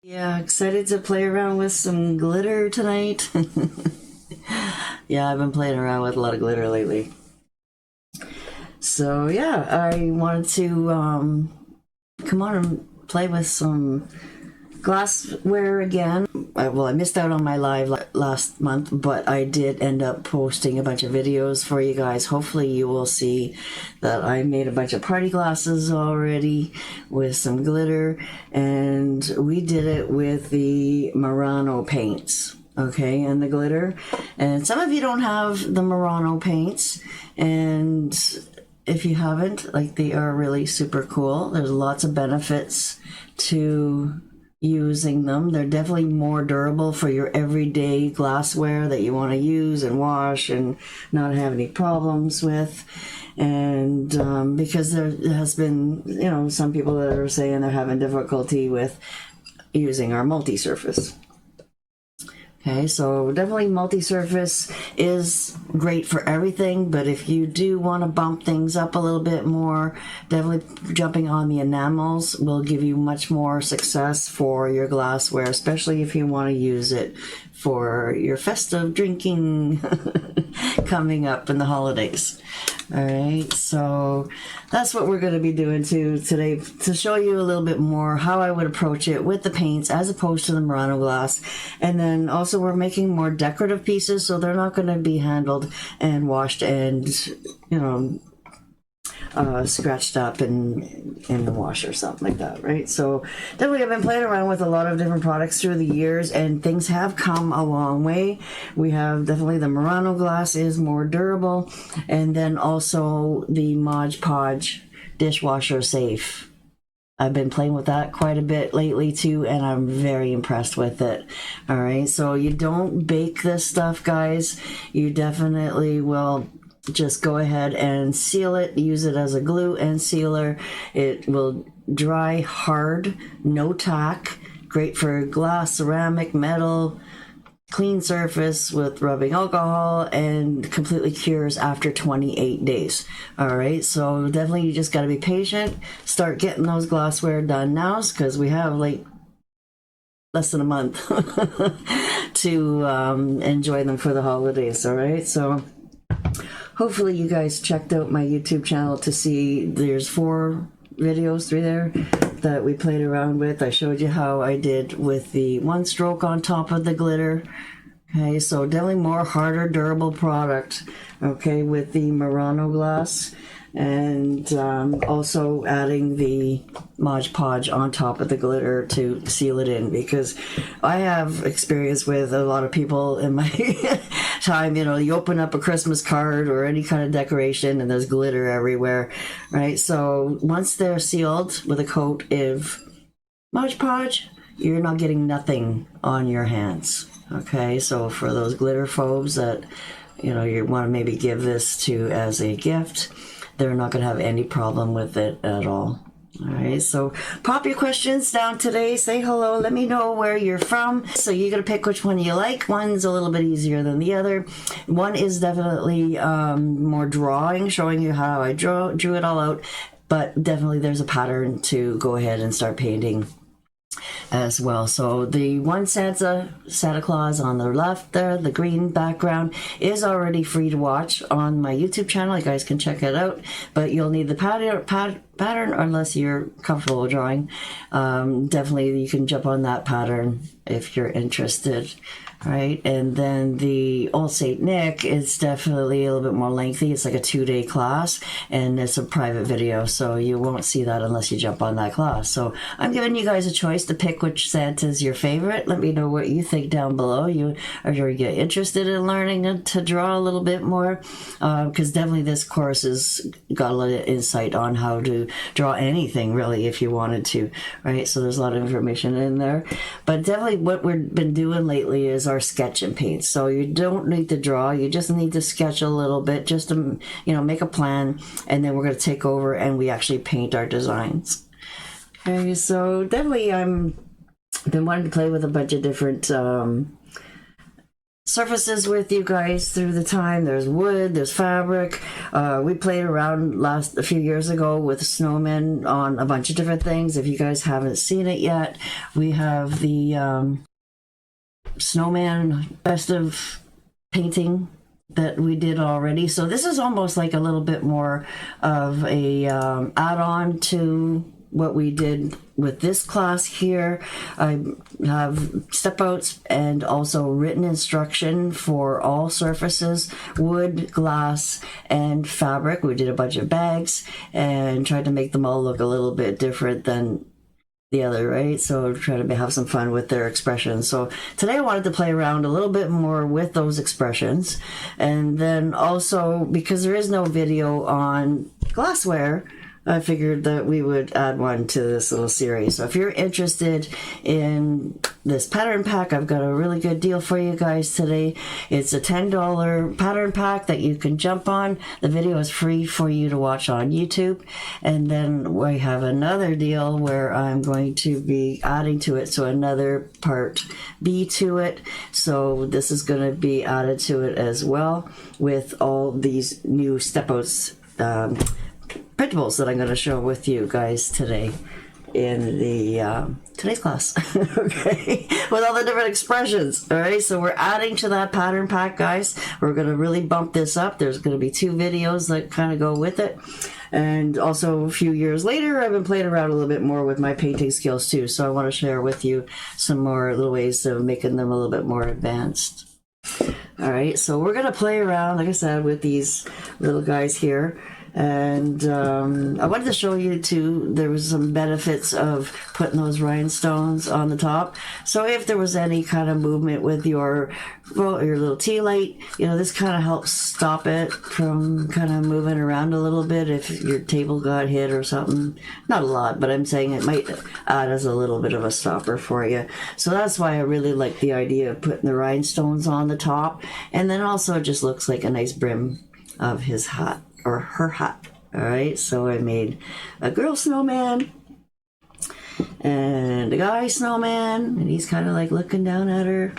Yeah, excited to play around with some glitter tonight. Yeah, I've been playing around with a lot of glitter lately. So yeah, I wanted to come on and play with some glassware again. I missed out on my live last month, but I did end up posting a bunch of videos for you guys. Hopefully you will see that I made a bunch of party glasses already with some glitter, and we did it with the Murano paints. Okay, and the glitter. And some of you don't have the Murano paints, and if you haven't, like, they are really super cool. There's lots of benefits to using them. They're definitely more durable for your everyday glassware that you want to use and wash and not have any problems with. And because there has been, some people that are saying they're having difficulty with using our multi-surface. Okay, so definitely multi-surface is great for everything, but if you do want to bump things up a little bit more, definitely jumping on the enamels will give you much more success for your glassware, especially if you want to use it for your festive drinking coming up in the holidays. All right, so that's what we're going to be doing today to show you a little bit more how I would approach it with the paints as opposed to the Murano glass. And then also we're making more decorative pieces, so they're not going to be handled and washed and, scratched up in the wash or something like that, right? So definitely I've been playing around with a lot of different products through the years, and things have come a long way. We have definitely the Murano glass is more durable, and then also the Mod Podge dishwasher safe. I've been playing with that quite a bit lately too, and I'm very impressed with it. All right, so you don't bake this stuff, guys. You definitely will just go ahead and seal it, use it as a glue and sealer. It will dry hard, no tack, great for glass, ceramic, metal, clean surface with rubbing alcohol, and completely cures after 28 days. All right, so definitely you just got to be patient. Start getting those glassware done now, because we have like less than a month to enjoy them for the holidays. All right, so hopefully you guys checked out my YouTube channel to see there's 4 videos through there that we played around with. I showed you how I did with the 1 stroke on top of the glitter. Okay, so definitely more harder, durable product, okay, with the Murano glass. And also adding the Mod Podge on top of the glitter to seal it in, because I have experience with a lot of people in my time, you open up a Christmas card or any kind of decoration and there's glitter everywhere, right? So once they're sealed with a coat of Mod Podge, you're not getting nothing on your hands, okay? So for those glitter phobes that, you want to maybe give this to as a gift, they're not going to have any problem with it at all. All right, so pop your questions down today. Say hello. Let me know where you're from. So you're going to pick which one you like. One's a little bit easier than the other. One is definitely more drawing, showing you how I drew it all out. But definitely there's a pattern to go ahead and start painting as well. So the one Santa Claus on the left there, the green background, is already free to watch on my YouTube channel. You guys can check it out, but you'll need the pattern unless you're comfortable drawing. Definitely you can jump on that pattern if you're interested. Right, and then the Old Saint Nick is definitely a little bit more lengthy. It's like a 2-day class, and it's a private video, so you won't see that unless you jump on that class. So I'm giving you guys a choice to pick which Santa's your favorite. Let me know what you think down below. Are you interested in learning to draw a little bit more? Because definitely this course has got a lot of insight on how to draw anything, really, if you wanted to. Right, so there's a lot of information in there. But definitely what we've been doing lately is our sketch and paint. So you don't need to draw, you just need to sketch a little bit, just to make a plan, and then we're going to take over and we actually paint our designs. Okay, so definitely I've been wanting to play with a bunch of different surfaces with you guys through the time. There's wood, there's fabric. We played around a few years ago with snowmen on a bunch of different things. If you guys haven't seen it yet, we have the snowman festive painting that we did already. So this is almost like a little bit more of a add-on to what we did with this class here. I have step outs and also written instruction for all surfaces, wood, glass, and fabric. We did a bunch of bags and tried to make them all look a little bit different than the other, right? So try to have some fun with their expressions. So today I wanted to play around a little bit more with those expressions. And then also, because there is no video on glassware, I figured that we would add one to this little series. So if you're interested in this pattern pack, I've got a really good deal for you guys today. It's a $10 pattern pack that you can jump on. The video is free for you to watch on YouTube. And then we have another deal where I'm going to be adding to it, so another part B to it. So this is going to be added to it as well with all these new step outs printables that I'm going to show with you guys today in the today's class. Okay, with all the different expressions. All right, so we're adding to that pattern pack, guys. We're going to really bump this up. There's going to be 2 videos that kind of go with it. And also a few years later, I've been playing around a little bit more with my painting skills too. So I want to share with you some more little ways of making them a little bit more advanced. All right, so we're going to play around, like I said, with these little guys here. And I wanted to show you too, there was some benefits of putting those rhinestones on the top. So if there was any kind of movement with your little tea light, you know, this kind of helps stop it from kind of moving around a little bit if your table got hit or something. Not a lot, but I'm saying it might add as a little bit of a stopper for you. So that's why I really like the idea of putting the rhinestones on the top. And then also it just looks like a nice brim of his hat. Or her hat. All right, so I made a girl snowman and a guy snowman, and he's kind of like looking down at her.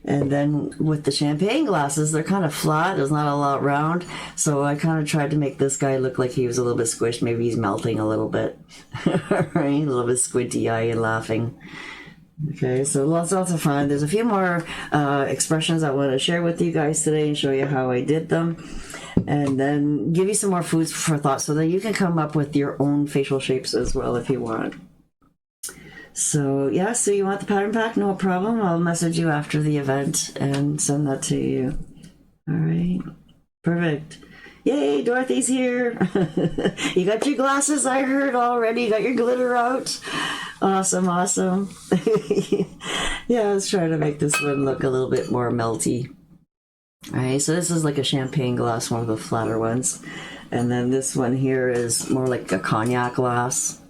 And then with the champagne glasses, they're kind of flat. There's not a lot round, so I kind of tried to make this guy look like he was a little bit squished. Maybe he's melting a little bit. All right, a little bit squinty eye and laughing. Okay, so lots of fun. There's a few more expressions I want to share with you guys today and show you how I did them. And then give you some more foods for thought so that you can come up with your own facial shapes as well if you want. So yeah, so you want the pattern pack? No problem. I'll message you after the event and send that to you. All right, perfect. Yay, Dorothy's here. You got your glasses, I heard already. You got your glitter out. Awesome, awesome. Yeah, let's try to make this one look a little bit more melty. All right, so this is like a champagne glass, one of the flatter ones. And then this one here is more like a cognac glass.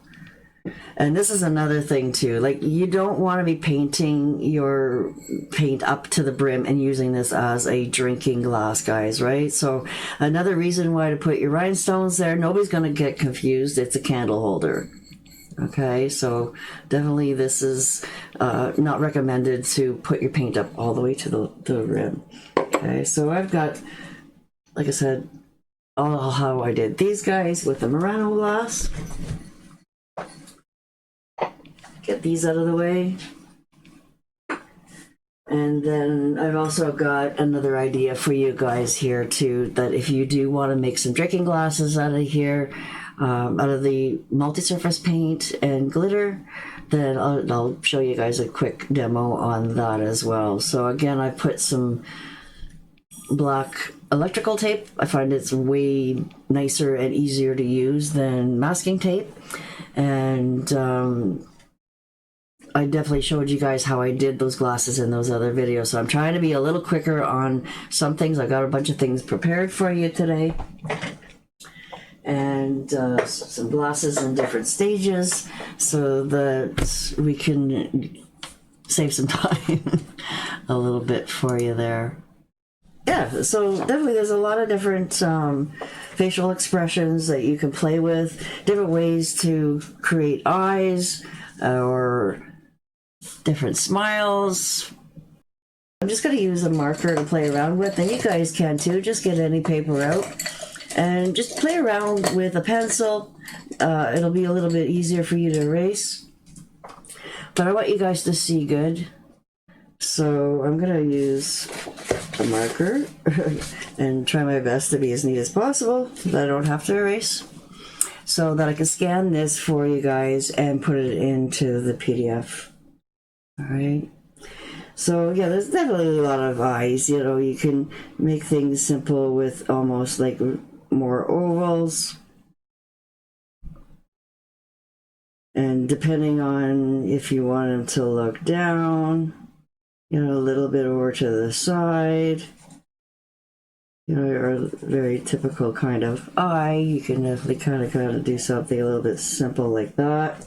And this is another thing too, like you don't want to be painting your paint up to the brim and using this as a drinking glass, guys, right? So another reason why to put your rhinestones there, nobody's going to get confused. It's a candle holder. Okay, so definitely this is not recommended to put your paint up all the way to the rim. Okay, so I've got, like I said, all how I did these guys with the Murano glass. Get these out of the way. And then I've also got another idea for you guys here too, that if you do want to make some drinking glasses out of here, out of the multi-surface paint and glitter, then I'll show you guys a quick demo on that as well. So again, I put some black electrical tape. I find it's way nicer and easier to use than masking tape. And I definitely showed you guys how I did those glasses in those other videos. So I'm trying to be a little quicker on some things. I got a bunch of things prepared for you today. And some glasses in different stages so that we can save some time a little bit for you there. Yeah, so definitely there's a lot of different facial expressions that you can play with, different ways to create eyes or different smiles, I'm just going to use a marker to play around with, and you guys can too. Just get any paper out and just play around with a pencil. It'll be a little bit easier for you to erase. But I want you guys to see good. So I'm going to use a marker and try my best to be as neat as possible so that I don't have to erase. So that I can scan this for you guys and put it into the PDF. All right. So yeah, there's definitely a lot of eyes. You know, you can make things simple with almost like more ovals. And depending on if you want them to look down, you know, a little bit over to the side, you know, your very typical kind of eye, you can definitely kind of do something a little bit simple like that.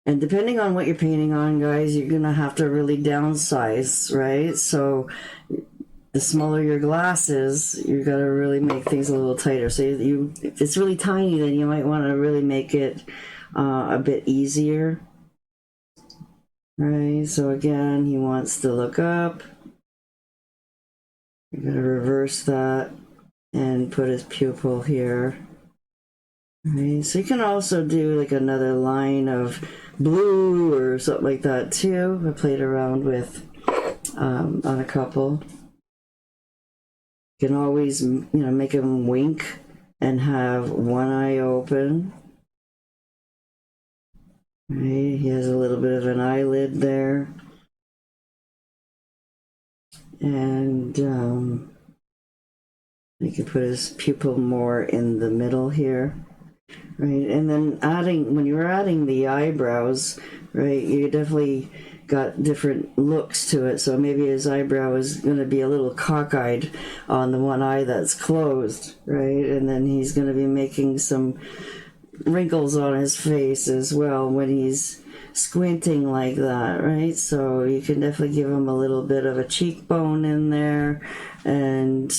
And depending on what you're painting on, guys, you're going to have to really downsize, right? So the smaller your glass is, you've got to really make things a little tighter. So if it's really tiny, then you might want to really make it a bit easier. Right, so again, he wants to look up. You're going to reverse that and put his pupil here. Right, so you can also do like another line of blue or something like that too. I played around with on a couple. You can always, you know, make him wink and have one eye open. Right, he has a little bit of an eyelid there. And you can put his pupil more in the middle here. Right, and then when you're adding the eyebrows, right, you definitely got different looks to it. So maybe his eyebrow is going to be a little cockeyed on the one eye that's closed, right? And then he's going to be making some wrinkles on his face as well when he's squinting like that, right? So you can definitely give him a little bit of a cheekbone in there and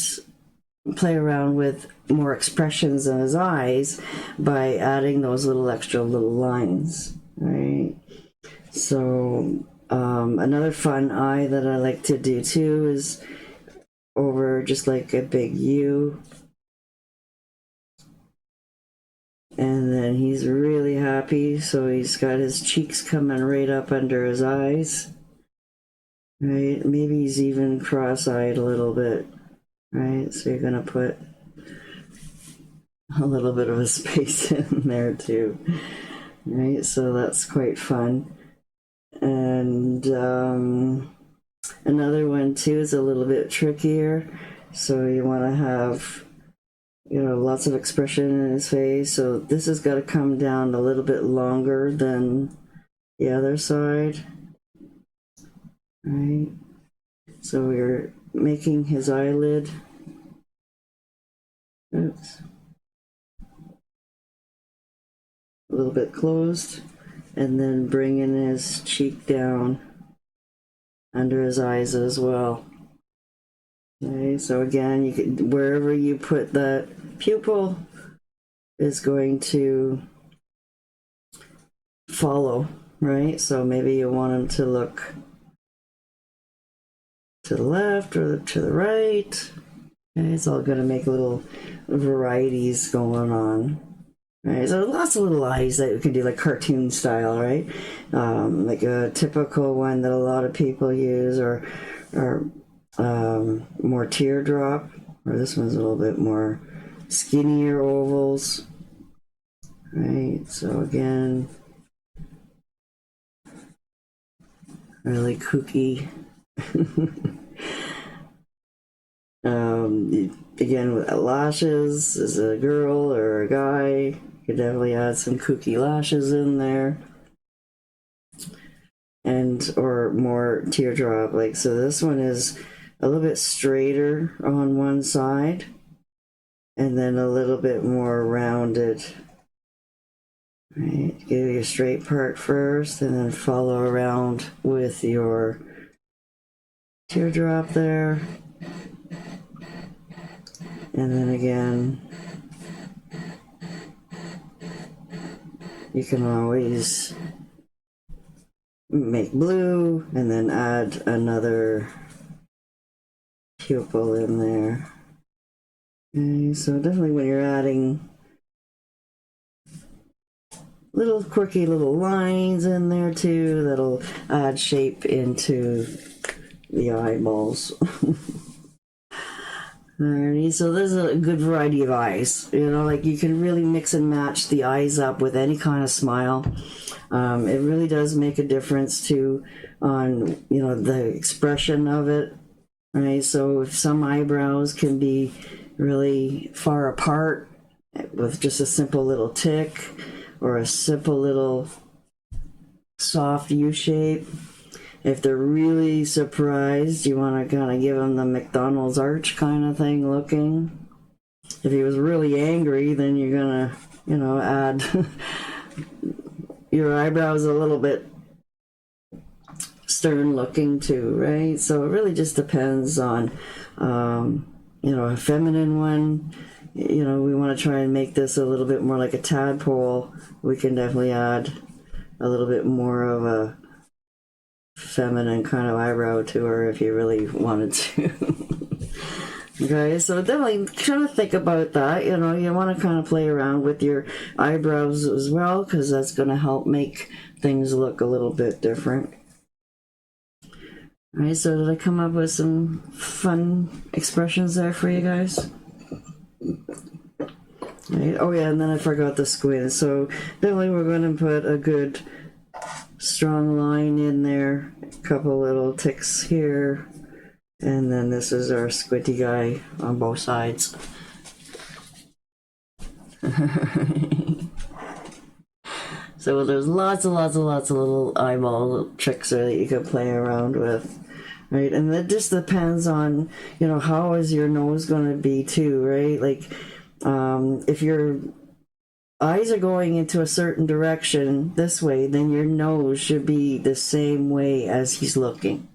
play around with more expressions in his eyes by adding those extra little lines, right? So another fun eye that I like to do too is over just like a big U. And then he's really happy, so he's got his cheeks coming right up under his eyes. Right? Maybe he's even cross-eyed a little bit. Right? So you're going to put a little bit of a space in there too. Right? So that's quite fun. And another one too is a little bit trickier. So you want to have, you know, lots of expression in his face. So this has got to come down a little bit longer than the other side. Right? So we're making his eyelid. Oops. A little bit closed. And then bringing his cheek down under his eyes as well. Okay, so again, you can, wherever you put that pupil is going to follow, right? So maybe you want him to look to the left or to the right. Okay, it's all going to make little varieties going on. Right, so lots of little eyes that you can do like cartoon style, right? Like a typical one that a lot of people use, or more teardrop, or this one's a little bit more skinnier ovals. Right, so again, really kooky. Again, with lashes, as a girl or a guy, you could definitely add some kooky lashes in there. And, or more teardrop, like, so this one is a little bit straighter on one side, and then a little bit more rounded. Right, give your straight part first, and then follow around with your teardrop there. And then again, you can always make blue, and then add another pupil in there. Okay, so definitely when you're adding little quirky little lines in there too, that'll add shape into the eyeballs. Alrighty, so there's a good variety of eyes. You know, like you can really mix and match the eyes up with any kind of smile. It really does make a difference too on, you know, the expression of it. Right, so if some eyebrows can be really far apart with just a simple little tick or a simple little soft U shape. If they're really surprised, you want to kind of give them the McDonald's arch kind of thing looking. If he was really angry, then you're going to, you know, add your eyebrows a little bit stern looking too, right? So it really just depends on, you know, a feminine one. You know, we want to try and make this a little bit more like a tadpole. We can definitely add a little bit more of a feminine kind of eyebrow to her if you really wanted to. Okay, so definitely kind of think about that. You know, you want to kind of play around with your eyebrows as well, because that's going to help make things look a little bit different. All right, so did I come up with some fun expressions there for you guys? Right. Oh yeah, and then I forgot the squint. So definitely we're going to put a good strong line in there, a couple little ticks here, and then this is our squinty guy on both sides. So there's lots of little eyeball tricks there that you can play around with, right? And that just depends on, you know, how is your nose going to be too, right? Like if your eyes are going into a certain direction this way, then your nose should be the same way as he's looking.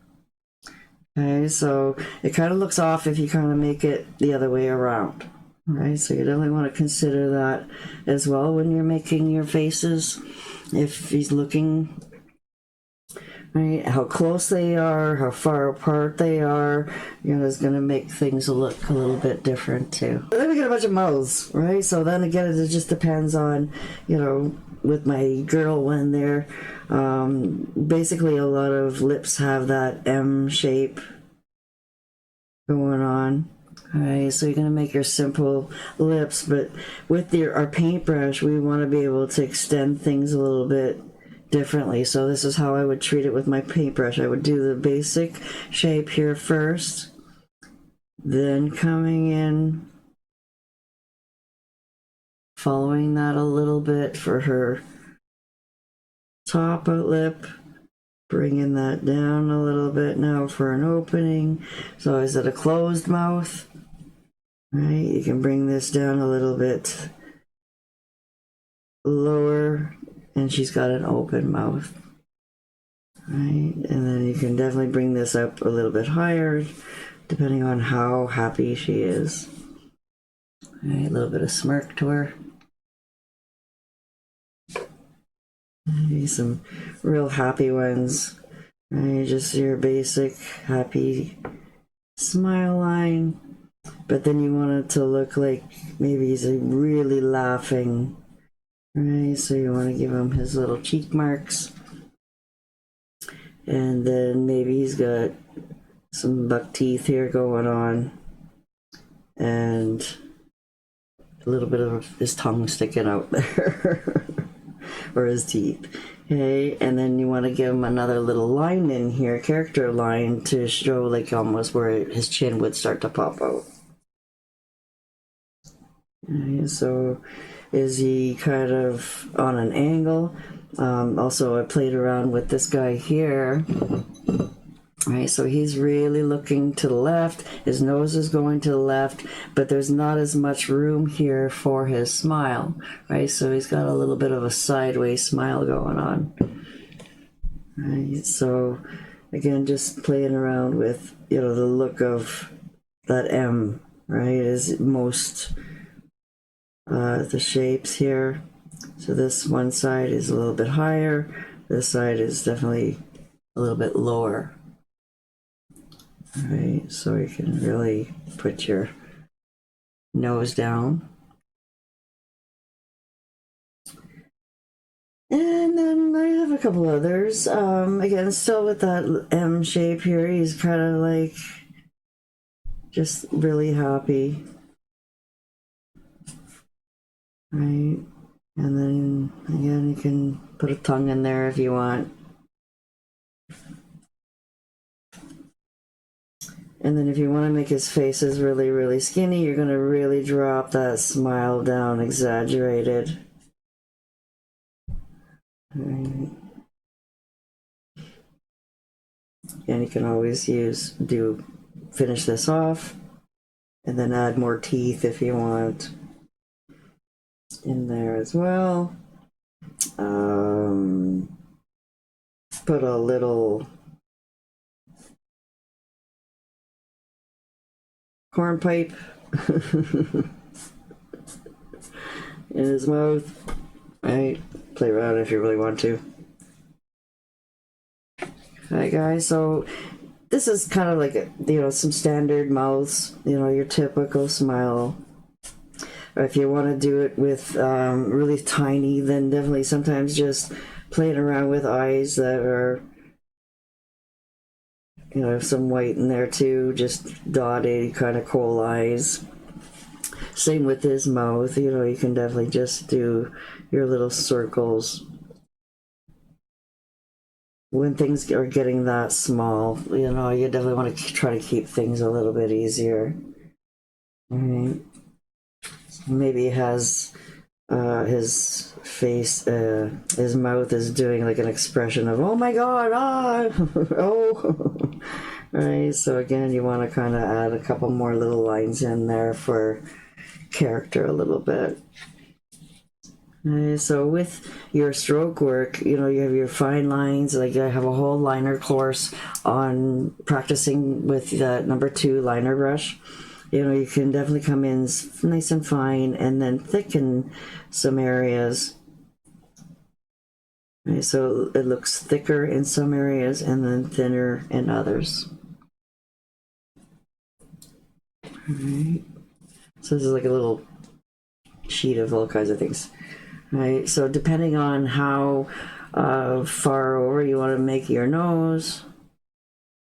Okay, so it kind of looks off if you kind of make it the other way around. Right, so you definitely want to consider that as well when you're making your faces. If he's looking, right, how close they are, how far apart they are, you know, is going to make things look a little bit different too. Then we get a bunch of mouths, right? So then again, it just depends on, you know, with my girl one there, basically a lot of lips have that M shape going on. Alright, so you're going to make your simple lips, but with our paintbrush, we want to be able to extend things a little bit differently. So this is how I would treat it with my paintbrush. I would do the basic shape here first, then coming in, following that a little bit for her top lip, bringing that down a little bit now for an opening. So is it a closed mouth? Right, you can bring this down a little bit lower, and she's got an open mouth. Right, and then you can definitely bring this up a little bit higher, depending on how happy she is. Right, a little bit of smirk to her. Maybe some real happy ones. Right, just your basic happy smile line. But then you want it to look like maybe he's really laughing, right? So you want to give him his little cheek marks. And then maybe he's got some buck teeth here going on. And a little bit of his tongue sticking out there. Or his teeth. Okay, and then you want to give him another little line in here, character line, to show like almost where his chin would start to pop out. Okay, so is he kind of on an angle? Also, I played around with this guy here. Right, so he's really looking to the left. His nose is going to the left, but there's not as much room here for his smile. Right, so he's got a little bit of a sideways smile going on. Right, so again, just playing around with, you know, the look of that M. Right, is most the shapes here. So this one side is a little bit higher, this side is definitely a little bit lower. All right, so you can really put your nose down. And then I have a couple others. Again, still with that M shape here. He's kind of like just really happy. Right? And then again, you can put a tongue in there if you want. And then if you want to make his faces really, really skinny, you're going to really drop that smile down, exaggerated. Right. And you can always finish this off and then add more teeth if you want in there as well. Put a little corn pipe in his mouth. Right, play around if you really want to. Alright guys, so this is kind of like, some standard mouths, your typical smile. Or if you want to do it with really tiny, then definitely sometimes just playing around with eyes that are, some white in there too, just dotted, kind of coal eyes. Same with his mouth, you can definitely just do your little circles. When things are getting that small, you definitely want to try to keep things a little bit easier. All right. Maybe he has his face, his mouth is doing like an expression of, oh my god, oh. Right, so again, you want to kind of add a couple more little lines in there for character a little bit. So with your stroke work, you have your fine lines. Like I have a whole liner course on practicing with that number 2 liner brush. You can definitely come in nice and fine and then thicken some areas. Right, so it looks thicker in some areas and then thinner in others. All right. So this is like a little sheet of all kinds of things. Right, so depending on how far over you want to make your nose,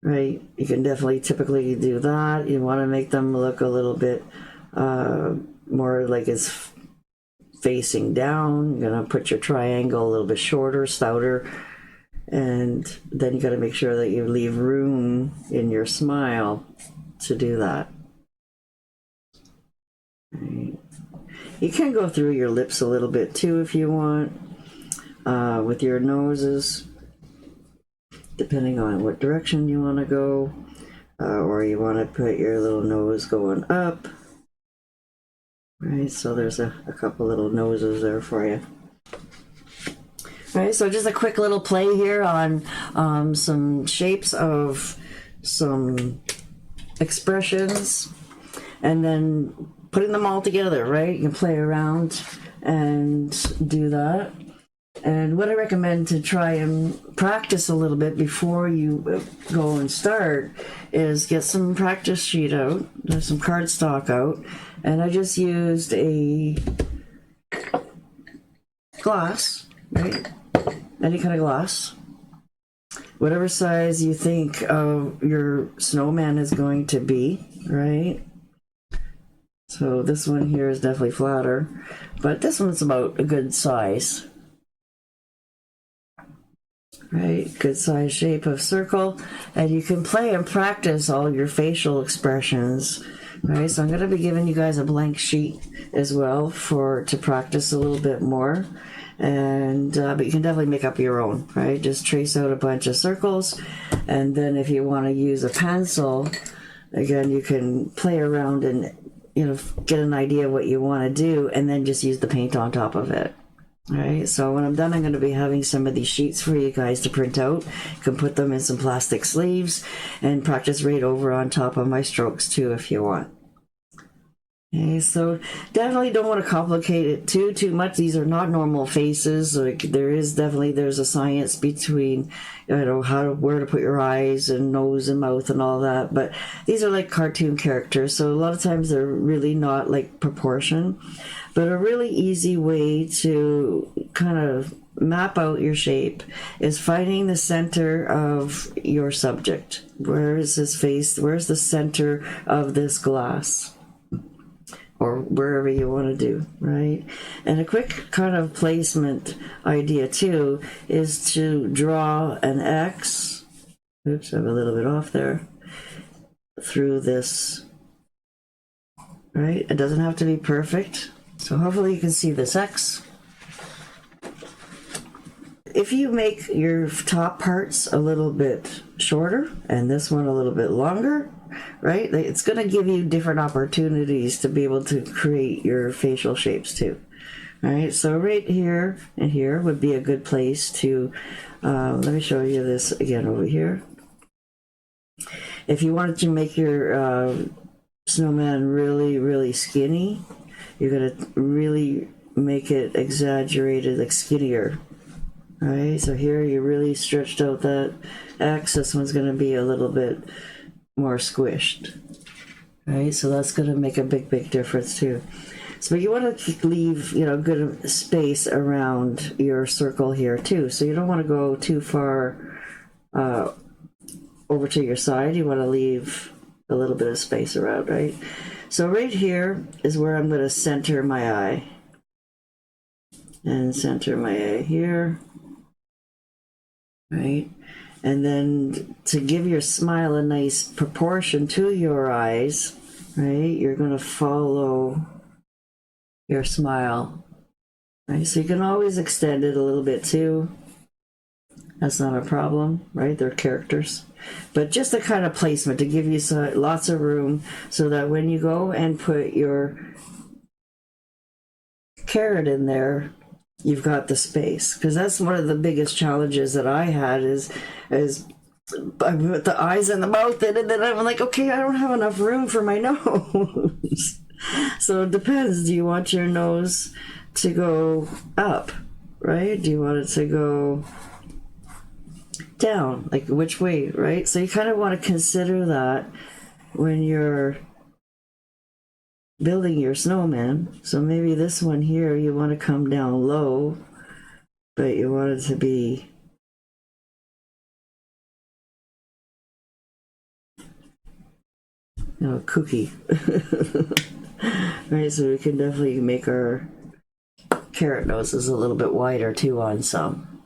right, you can definitely typically do that. You want to make them look a little bit more like it's facing down. You're going to put your triangle a little bit shorter, stouter, and then you got to make sure that you leave room in your smile to do that. Right. You can go through your lips a little bit too if you want, with your noses, depending on what direction you want to go, or you want to put your little nose going up. Right, so there's a couple little noses there for you. Right, so just a quick little play here on some shapes of some expressions, and then putting them all together, right? You can play around and do that. And what I recommend to try and practice a little bit before you go and start is get some practice sheet out, some cardstock out, and I just used a glass, right? Any kind of glass. Whatever size you think your snowman is going to be, right? So this one here is definitely flatter, but this one's about a good size. Right, good size shape of circle, and you can play and practice all your facial expressions. Right, so I'm going to be giving you guys a blank sheet as well to practice a little bit more, and but you can definitely make up your own. Right, just trace out a bunch of circles, and then if you want to use a pencil, again you can play around and get an idea of what you want to do, and then just use the paint on top of it. All right, so when I'm done, I'm going to be having some of these sheets for you guys to print out. You can put them in some plastic sleeves and practice right over on top of my strokes too if you want. Okay, so definitely don't want to complicate it too much. These are not normal faces. Like there's a science between, where to put your eyes and nose and mouth and all that. But these are like cartoon characters, so a lot of times they're really not like proportion. But a really easy way to kind of map out your shape is finding the center of your subject. Where is his face? Where's the center of this glass? Or wherever you want to do, right? And a quick kind of placement idea too is to draw an X. Oops, I'm a little bit off there. Through this, right? It doesn't have to be perfect. So hopefully you can see this X. If you make your top parts a little bit shorter and this one a little bit longer, right? It's going to give you different opportunities to be able to create your facial shapes too. All right, so right here and here would be a good place to, let me show you this again over here. If you wanted to make your snowman really, really skinny, you're going to really make it exaggerated, like skinnier. All right, so here you really stretched out that X. This one's going to be a little bit more squished. Right, so that's going to make a big difference too. So you want to leave, good space around your circle here too. So you don't want to go too far over to your side. You want to leave a little bit of space around, right? So right here is where I'm going to center my eye. And center my eye here. Right? And then to give your smile a nice proportion to your eyes, right, you're going to follow your smile. Right? So you can always extend it a little bit too. That's not a problem, right? They're characters. But just a kind of placement to give you lots of room so that when you go and put your carrot in there, you've got the space. Because that's one of the biggest challenges that I had is I put the eyes and the mouth in, and then I'm like, okay, I don't have enough room for my nose. So it depends. Do you want your nose to go up, right? Do you want it to go down? Like which way, right? So you kind of want to consider that when you're building your snowman. So maybe this one here, you want to come down low, but you want it to be kooky. Right, so we can definitely make our carrot noses a little bit wider too on some.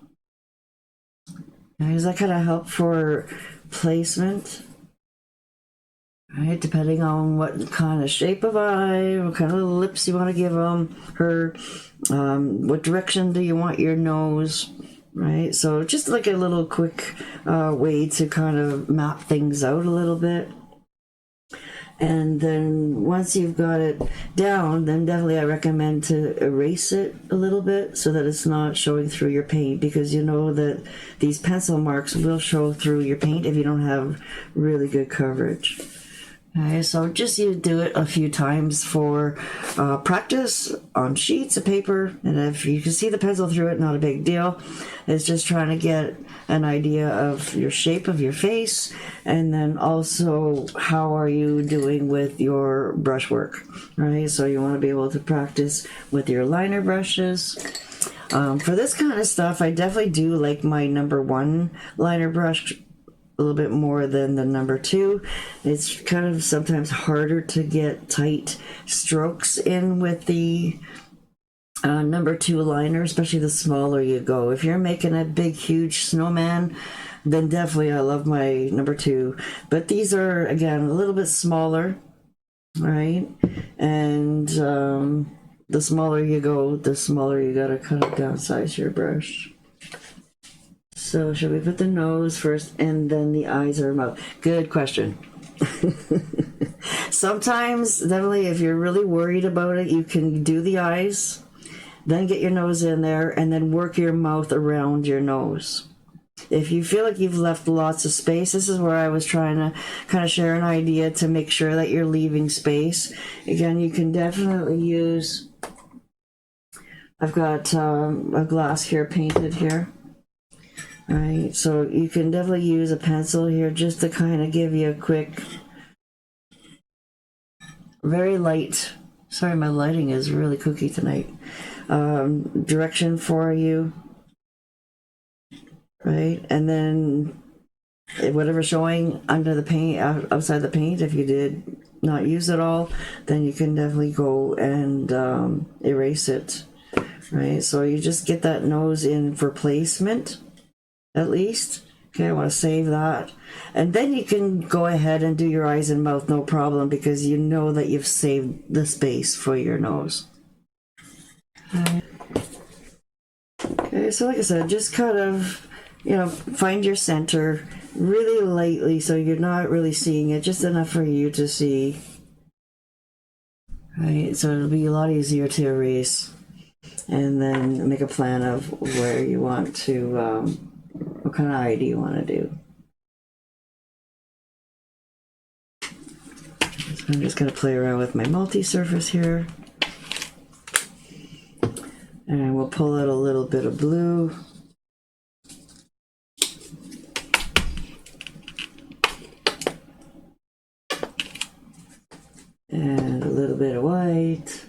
Does that kind of help for placement? Right, depending on what kind of shape of eye, what kind of lips you want to give them, what direction do you want your nose, right? So just like a little quick way to kind of map things out a little bit. And then once you've got it down, then definitely I recommend to erase it a little bit so that it's not showing through your paint, because you know that these pencil marks will show through your paint if you don't have really good coverage. Okay, so just you do it a few times for practice on sheets of paper, and if you can see the pencil through it, not a big deal. It's just trying to get an idea of your shape of your face, and then also how are you doing with your brushwork, right? So you want to be able to practice with your liner brushes. For this kind of stuff, I definitely do like my #1 liner brush a little bit more than the #2. It's kind of sometimes harder to get tight strokes in with the #2 liner, especially the smaller you go. If you're making a big, huge snowman, then definitely I love my #2. But these are, again, a little bit smaller, right? And the smaller you go, the smaller you gotta kind of downsize your brush. So should we put the nose first and then the eyes or mouth? Good question. Sometimes, definitely, if you're really worried about it, you can do the eyes, then get your nose in there, and then work your mouth around your nose. If you feel like you've left lots of space, this is where I was trying to kind of share an idea to make sure that you're leaving space. Again, you can definitely use, I've got a glass here painted here. All right, so you can definitely use a pencil here just to kind of give you a quick, very light, sorry my lighting is really kooky tonight, direction for you. Right, and then whatever's showing under the paint, outside the paint, if you did not use it all, then you can definitely go and erase it. Right, so you just get that nose in for placement, at least. Okay, I want to save that. And then you can go ahead and do your eyes and mouth, no problem, because you know that you've saved the space for your nose. Okay, so like I said, just kind of, you know, find your center really lightly so you're not really seeing it, just enough for you to see. Right, so it'll be a lot easier to erase and then make a plan of where you want to, what kind of eye do you want to do. So I'm just going to play around with my multi-surface here. And we'll pull out a little bit of blue. And a little bit of white.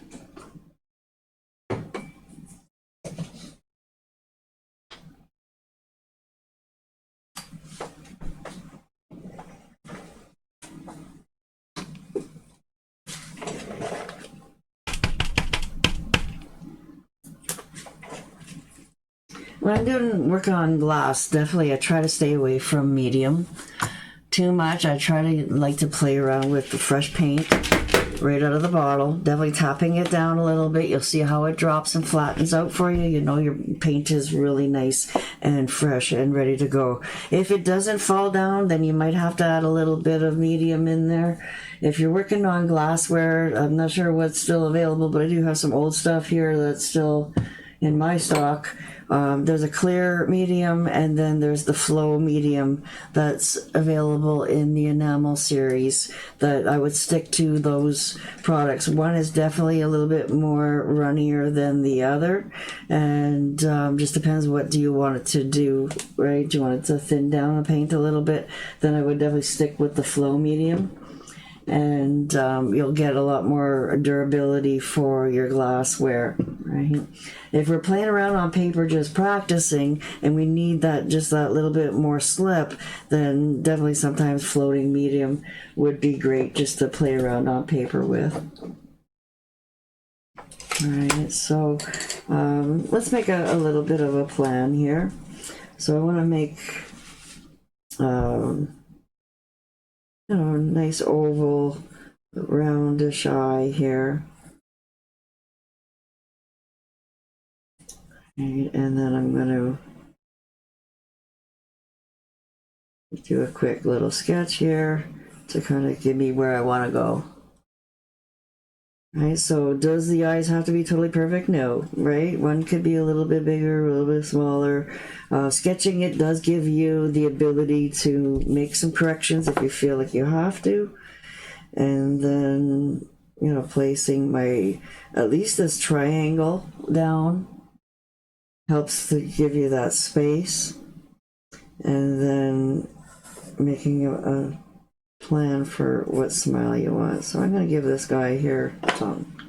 When I'm doing work on glass, definitely I try to stay away from medium too much. I try to like to play around with the fresh paint right out of the bottle, definitely tapping it down a little bit. You'll see how it drops and flattens out for you. You know your paint is really nice and fresh and ready to go. If it doesn't fall down, then you might have to add a little bit of medium in there. If you're working on glassware, I'm not sure what's still available, but I do have some old stuff here that's still in my stock. There's a clear medium, and then there's the flow medium that's available in the enamel series that I would stick to those products. One is definitely a little bit more runnier than the other, and just depends what do you want it to do, right? Do you want it to thin down the paint a little bit? Then I would definitely stick with the flow medium. And you'll get a lot more durability for your glassware, right? If we're playing around on paper just practicing and we need that, just that little bit more slip, then definitely sometimes floating medium would be great just to play around on paper with. All right, so let's make a little bit of a plan here. So I want to make you know, nice oval, roundish eye here. Okay, and then I'm going to do a quick little sketch here to kind of give me where I want to go. Right, so does the eyes have to be totally perfect? No, right? One could be a little bit bigger, a little bit smaller. Sketching it does give you the ability to make some corrections if you feel like you have to. And then, you know, placing my, at least this triangle down helps to give you that space. And then making a plan for what smile you want. So I'm going to give this guy here a tongue.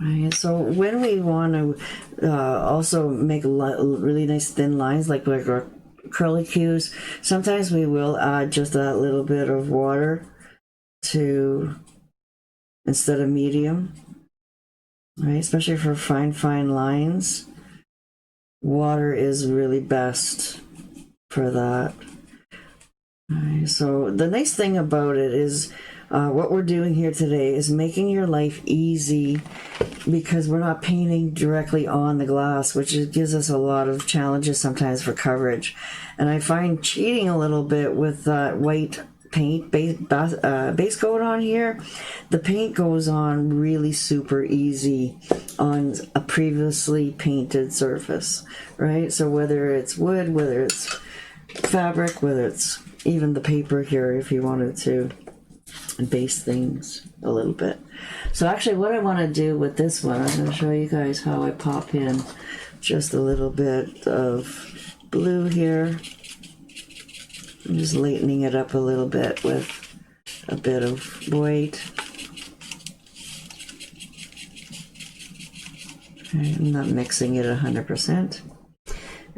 Right, so when we want to also make really nice thin lines like our curly cues, sometimes we will add just that little bit of water to instead of medium, right? Especially for fine lines, water is really best for that. Right, so the nice thing about it is what we're doing here today is making your life easy because we're not painting directly on the glass, which gives us a lot of challenges sometimes for coverage. And I find cheating a little bit with that white paint base coat on here, the paint goes on really super easy on a previously painted surface, right? So whether it's wood, whether it's fabric, whether it's even the paper here, if you wanted to base things a little bit. So actually what I want to do with this one, I'm going to show you guys how I pop in just a little bit of blue here. I'm just lightening it up a little bit with a bit of white. Okay, I'm not mixing it 100%.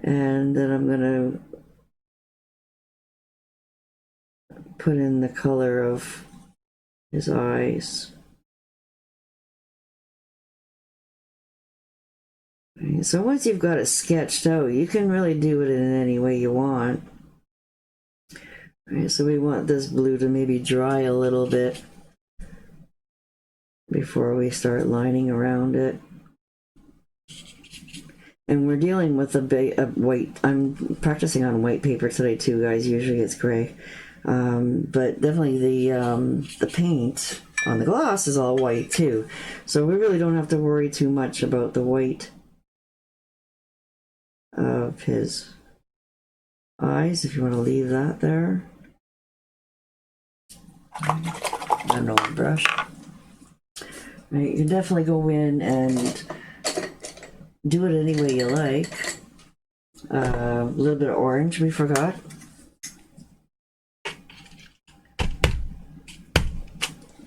And then I'm going to put in the color of his eyes. Okay, so once you've got it sketched out, you can really do it in any way you want. Right, so we want this blue to maybe dry a little bit before we start lining around it. And we're dealing with a white, I'm practicing on white paper today too, guys. Usually it's gray. But definitely the paint on the gloss is all white too. So we really don't have to worry too much about the white of his eyes, if you want to leave that there. An old brush. Right, you can definitely go in and do it any way you like. A little bit of orange we forgot.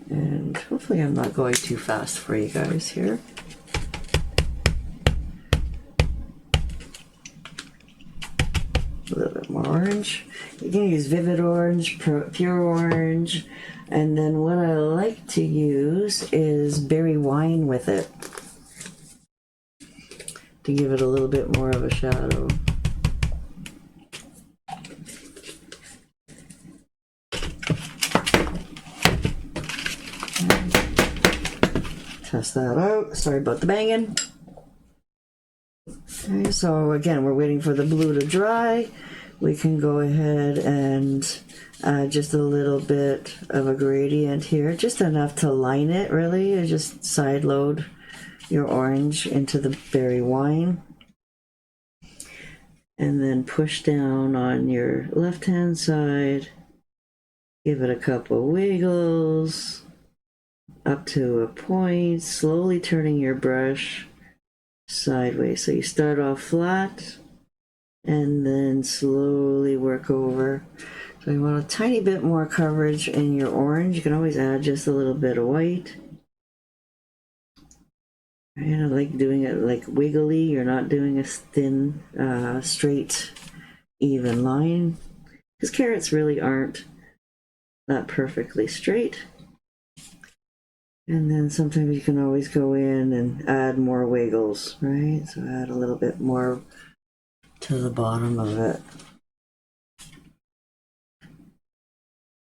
And hopefully I'm not going too fast for you guys here. A little bit more orange. You can use vivid orange, pure orange, and then what I like to use is berry wine with it to give it a little bit more of a shadow. Test that out. Sorry about the banging. Okay, so again, we're waiting for the blue to dry. We can go ahead and add just a little bit of a gradient here, just enough to line it, really. You just side load your orange into the berry wine. And then push down on your left-hand side. Give it a couple wiggles up to a point, slowly turning your brush sideways. So you start off flat and then slowly work over. So you want a tiny bit more coverage in your orange. You can always add just a little bit of white. And I like doing it like wiggly. You're not doing a thin, straight, even line. Because carrots really aren't that perfectly straight. And then sometimes you can always go in and add more wiggles, right? So add a little bit more to the bottom of it.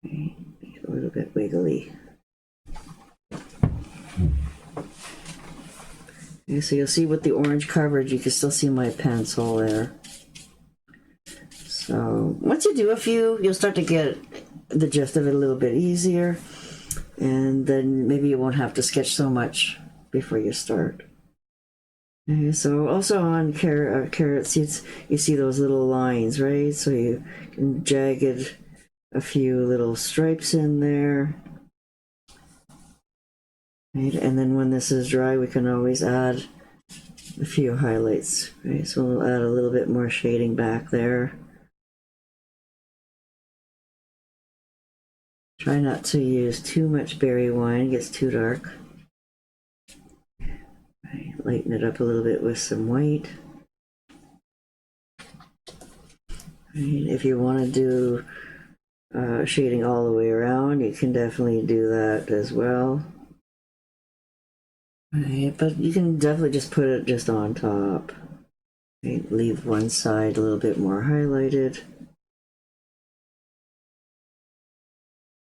Okay, make it a little bit wiggly. Okay, so you'll see with the orange coverage, you can still see my pencil there. So once you do a few, you'll start to get the gist of it a little bit easier. And then maybe you won't have to sketch so much before you start. Okay, so also on carrot seeds, you see those little lines, right? So you can jagged a few little stripes in there. Right? And then when this is dry, we can always add a few highlights. Right? So we'll add a little bit more shading back there. Try not to use too much berry wine, it gets too dark. Right, lighten it up a little bit with some white. Right, if you want to do shading all the way around, you can definitely do that as well. Right, but you can definitely just put it just on top. Right, leave one side a little bit more highlighted.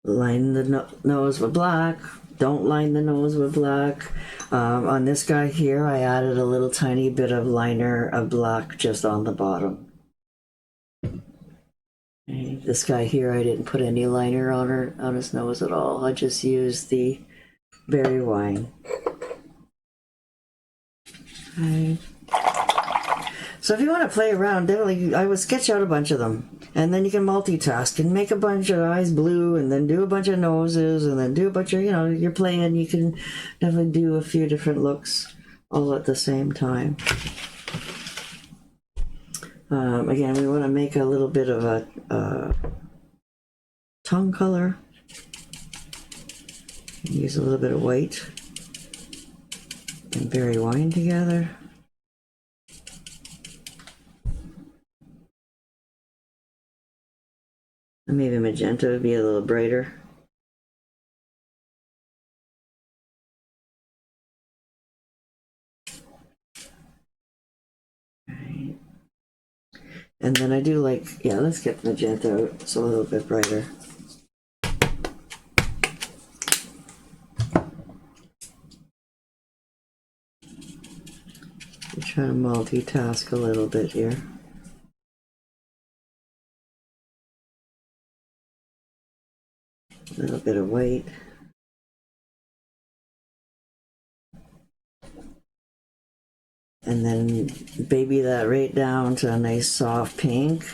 Line the nose with black. Don't line the nose with black. On this guy here, I added a little tiny bit of liner of black just on the bottom. Okay, this guy here, I didn't put any liner on his nose at all. I just used the berry wine. Okay. So if you want to play around, definitely, I would sketch out a bunch of them. And then you can multitask and make a bunch of eyes blue and then do a bunch of noses and then do a bunch of, you're playing, you can definitely do a few different looks all at the same time. Again, we want to make a little bit of a tongue color. Use a little bit of white and berry wine together. And maybe magenta would be a little brighter. Right. And then I do like, let's get magenta out. It's a little bit brighter. I'm trying to multitask a little bit here. A little bit of white. And then baby that right down to a nice soft pink.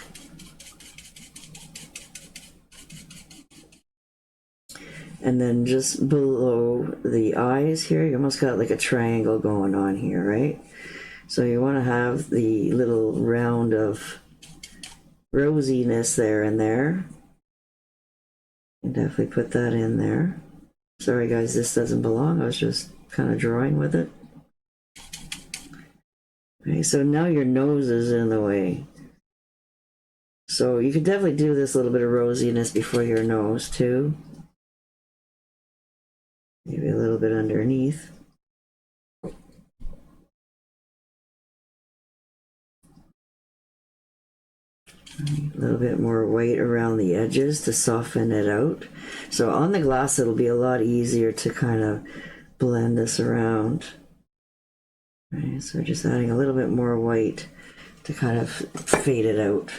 And then just below the eyes here, you almost got like a triangle going on here, right? So you want to have the little round of rosiness there and there. And definitely put that in there. Sorry guys, this doesn't belong. I was just kind of drawing with it. Okay, so now your nose is in the way. So you can definitely do this little bit of rosiness before your nose too. Maybe a little bit underneath. A little bit more white around the edges to soften it out. So on the glass, it'll be a lot easier to kind of blend this around. Right, so just adding a little bit more white to kind of fade it out.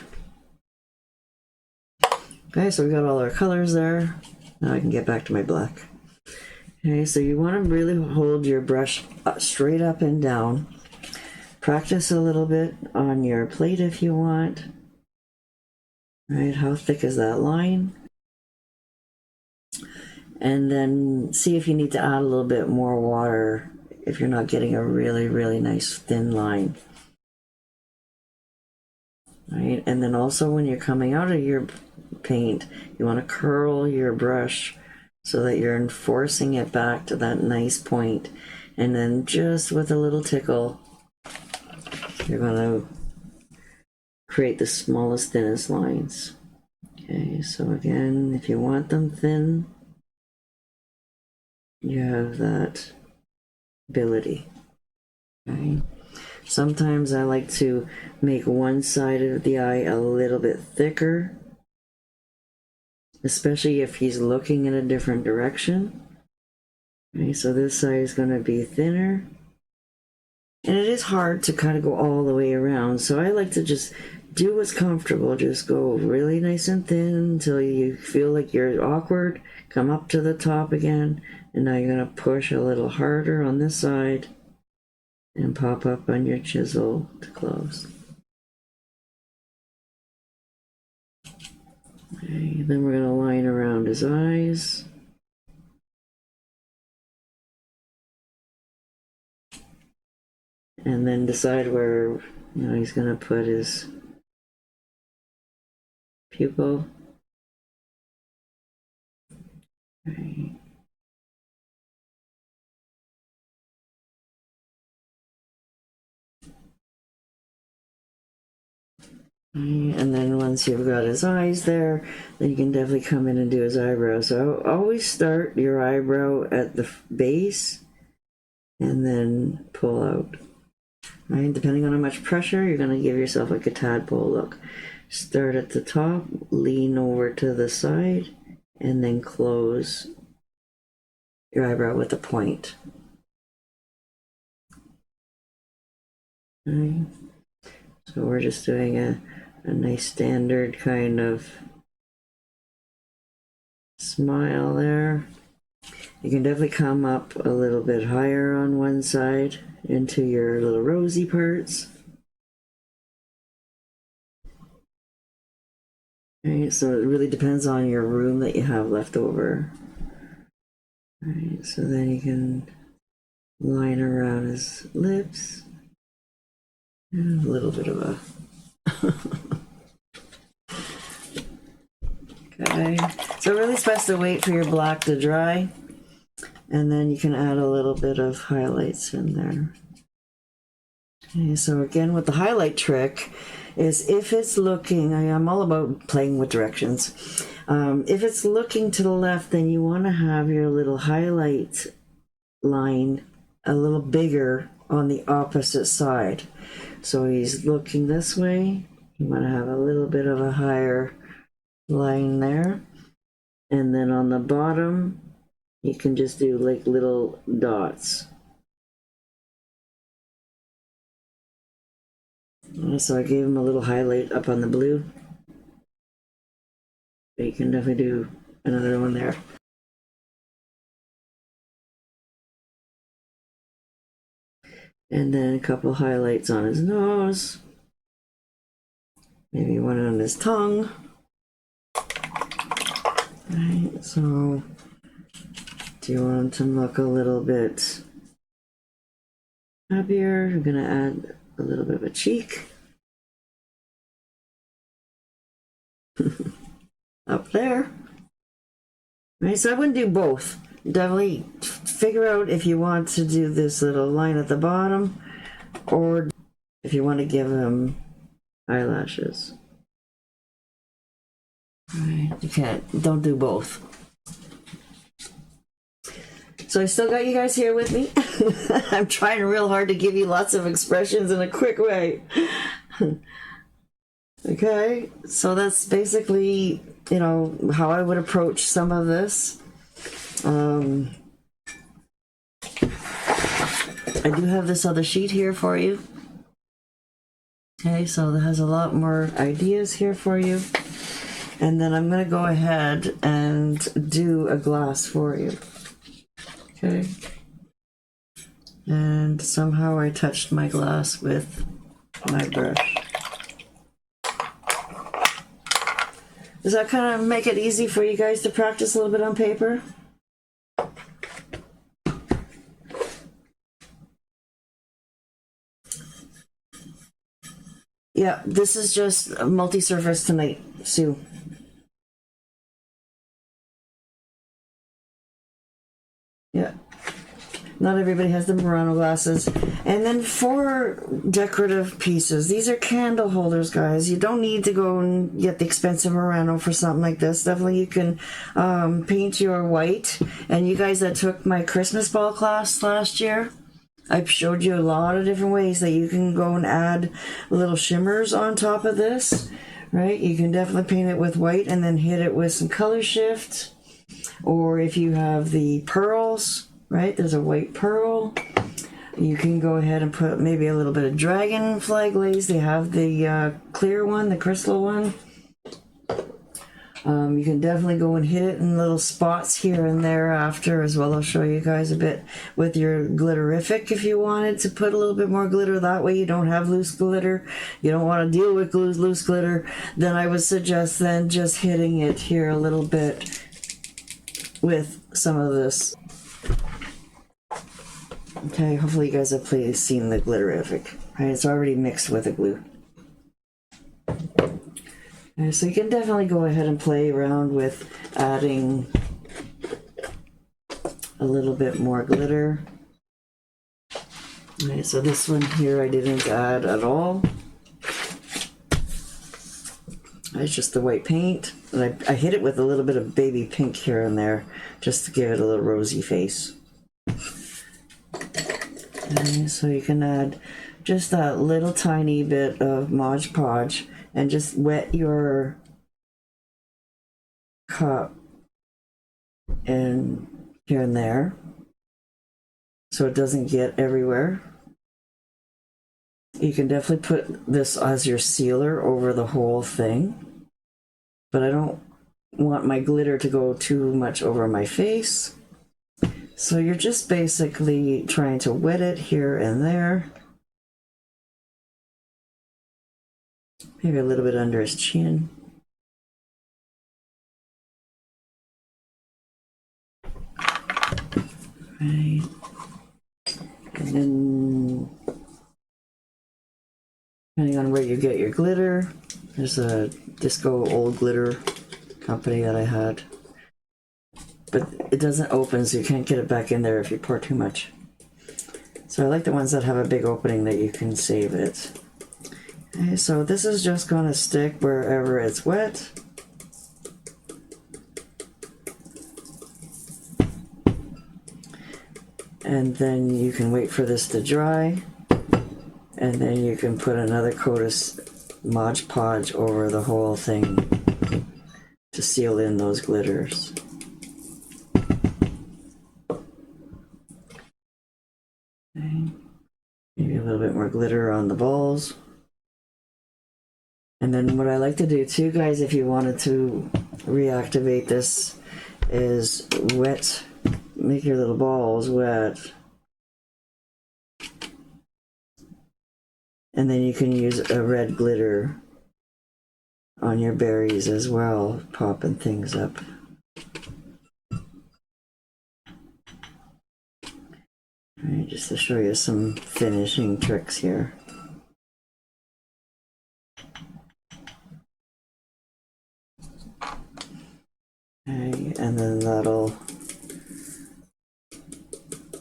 Okay, so we got all our colors there. Now I can get back to my black. Okay, so you want to really hold your brush straight up and down. Practice a little bit on your plate if you want. Right, how thick is that line? And then see if you need to add a little bit more water if you're not getting a really, really nice thin line. Right, and then also when you're coming out of your paint, you want to curl your brush so that you're enforcing it back to that nice point. And then just with a little tickle, you're going to create the smallest, thinnest lines. Okay, so again, if you want them thin, you have that ability. Okay. Sometimes I like to make one side of the eye a little bit thicker, especially if he's looking in a different direction. Okay, so this side is going to be thinner. And it is hard to kind of go all the way around, so I like to just do what's comfortable. Just go really nice and thin until you feel like you're awkward. Come up to the top again, and now you're going to push a little harder on this side and pop up on your chisel to close. Okay, then we're going to line around his eyes. And then decide where he's going to put his pupil. Okay. And then once you've got his eyes there, then you can definitely come in and do his eyebrows. So always start your eyebrow at the base and then pull out. Right? Depending on how much pressure, you're going to give yourself like a tadpole look. Start at the top, lean over to the side, and then close your eyebrow with a point. Right? So we're just doing a a nice standard kind of smile there. You can definitely come up a little bit higher on one side into your little rosy parts. Right, so it really depends on your room that you have left over. Right, so then you can line around his lips. And a little bit of a okay. So really supposed to wait for your black to dry, and then you can add a little bit of highlights in there. Okay, so again with the highlight trick is if it's looking, I'm all about playing with directions. If it's looking to the left, then you want to have your little highlight line a little bigger on the opposite side. So he's looking this way, you want to have a little bit of a higher line there. And then on the bottom, you can just do like little dots. So I gave him a little highlight up on the blue. But you can definitely do another one there. And then a couple highlights on his nose. Maybe one on his tongue. Right, so do you want him to look a little bit happier? I'm gonna add a little bit of a cheek. Up there. Right, so I wouldn't do both. Definitely figure out if you want to do this little line at the bottom or if you want to give him eyelashes. Right, you don't do both. So I still got you guys here with me. I'm trying real hard to give you lots of expressions in a quick way. Okay, so that's basically, you know, how I would approach some of this. I do have this other sheet here for you. Okay, so that has a lot more ideas here for you. And then I'm going to go ahead and do a glass for you. Okay. And somehow I touched my glass with my brush. Does that kind of make it easy for you guys to practice a little bit on paper? Yeah, this is just multi-surface tonight, Sue. Yeah. Not everybody has the Murano glasses. And then for decorative pieces, these are candle holders, guys. You don't need to go and get the expensive Murano for something like this. Definitely you can paint your white. And you guys that took my Christmas ball class last year, I showed you a lot of different ways that you can go and add little shimmers on top of this, right? You can definitely paint it with white and then hit it with some color shift. Or if you have the pearls, right? There's a white pearl. You can go ahead and put maybe a little bit of dragonfly glaze. They have the clear one, the crystal one. You can definitely go and hit it in little spots here and there after as well. I'll show you guys a bit with your glitterific if you wanted to put a little bit more glitter. That way you don't have loose glitter. You don't want to deal with loose glitter. Then I would suggest then just hitting it here a little bit with some of this. Okay, hopefully you guys have seen the glitterific. Right, it's already mixed with the glue. Okay, so you can definitely go ahead and play around with adding a little bit more glitter. Right, so this one here I didn't add at all. It's just the white paint. And I hit it with a little bit of baby pink here and there just to give it a little rosy face. Okay, so you can add just that little tiny bit of Mod Podge and just wet your cup in here and there so it doesn't get everywhere. You can definitely put this as your sealer over the whole thing, but I don't want my glitter to go too much over my face. So you're just basically trying to wet it here and there. Maybe a little bit under his chin. Right. And then, depending on where you get your glitter, there's a Disco Old Glitter company that I had. But it doesn't open, so you can't get it back in there if you pour too much. So I like the ones that have a big opening that you can save it. Okay, so this is just going to stick wherever it's wet. And then you can wait for this to dry. And then you can put another coat of Mod Podge over the whole thing to seal in those glitters. Okay. Maybe a little bit more glitter on the balls. And then what I like to do too, guys, if you wanted to reactivate this, is wet, make your little balls wet. And then you can use a red glitter on your berries as well, popping things up. All right, just to show you some finishing tricks here. Okay, and then that'll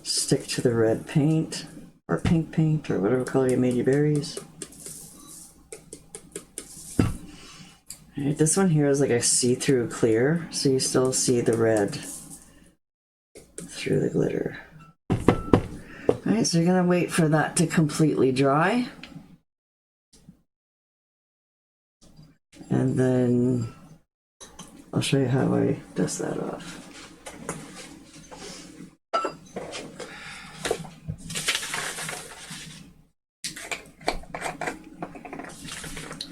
stick to the red paint, or pink paint, or whatever color you made your berries. All right, this one here is like a see-through clear, so you still see the red through the glitter. All right, so you're gonna wait for that to completely dry. And then I'll show you how I dust that off.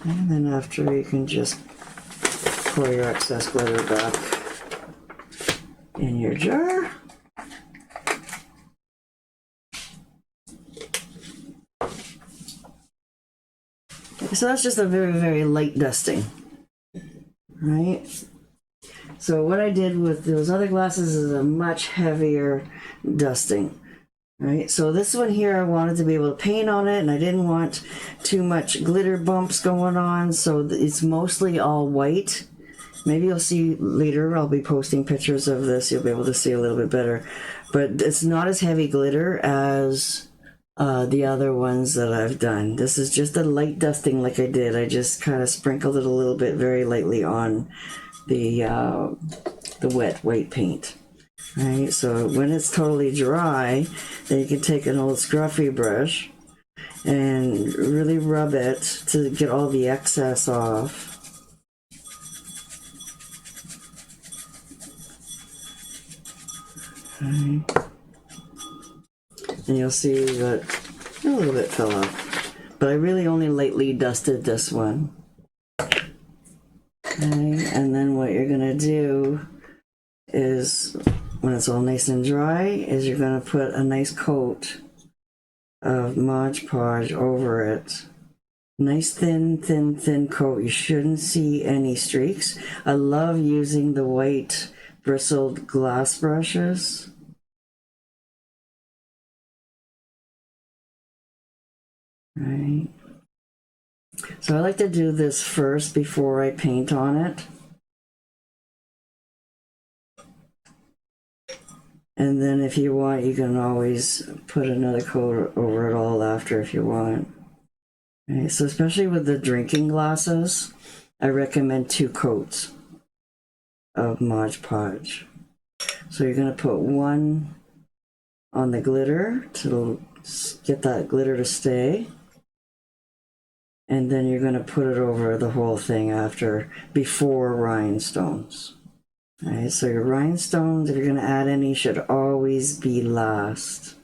And then after, you can just pour your excess glitter back in your jar. So that's just a very, very light dusting, right? So what I did with those other glasses is a much heavier dusting, right? So this one here, I wanted to be able to paint on it, and I didn't want too much glitter bumps going on, so it's mostly all white. Maybe you'll see later, I'll be posting pictures of this, you'll be able to see a little bit better. But it's not as heavy glitter as the other ones that I've done. This is just a light dusting like I did. I just kind of sprinkled it a little bit very lightly on the wet white paint. Right, so when it's totally dry, then you can take an old scruffy brush and really rub it to get all the excess off. Okay. And you'll see that a little bit fell off, but I really only lightly dusted this one. Okay, and then what you're gonna do is, when it's all nice and dry, is you're gonna put a nice coat of Mod Podge over it. Nice thin coat. You shouldn't see any streaks. I love using the white bristled glass brushes. Right. So I like to do this first before I paint on it. And then if you want, you can always put another coat over it all after if you want. Right. So especially with the drinking glasses, I recommend 2 coats of Mod Podge. So you're going to put one on the glitter to get that glitter to stay. And then you're going to put it over the whole thing before rhinestones. All right, so your rhinestones, if you're going to add any, should always be last.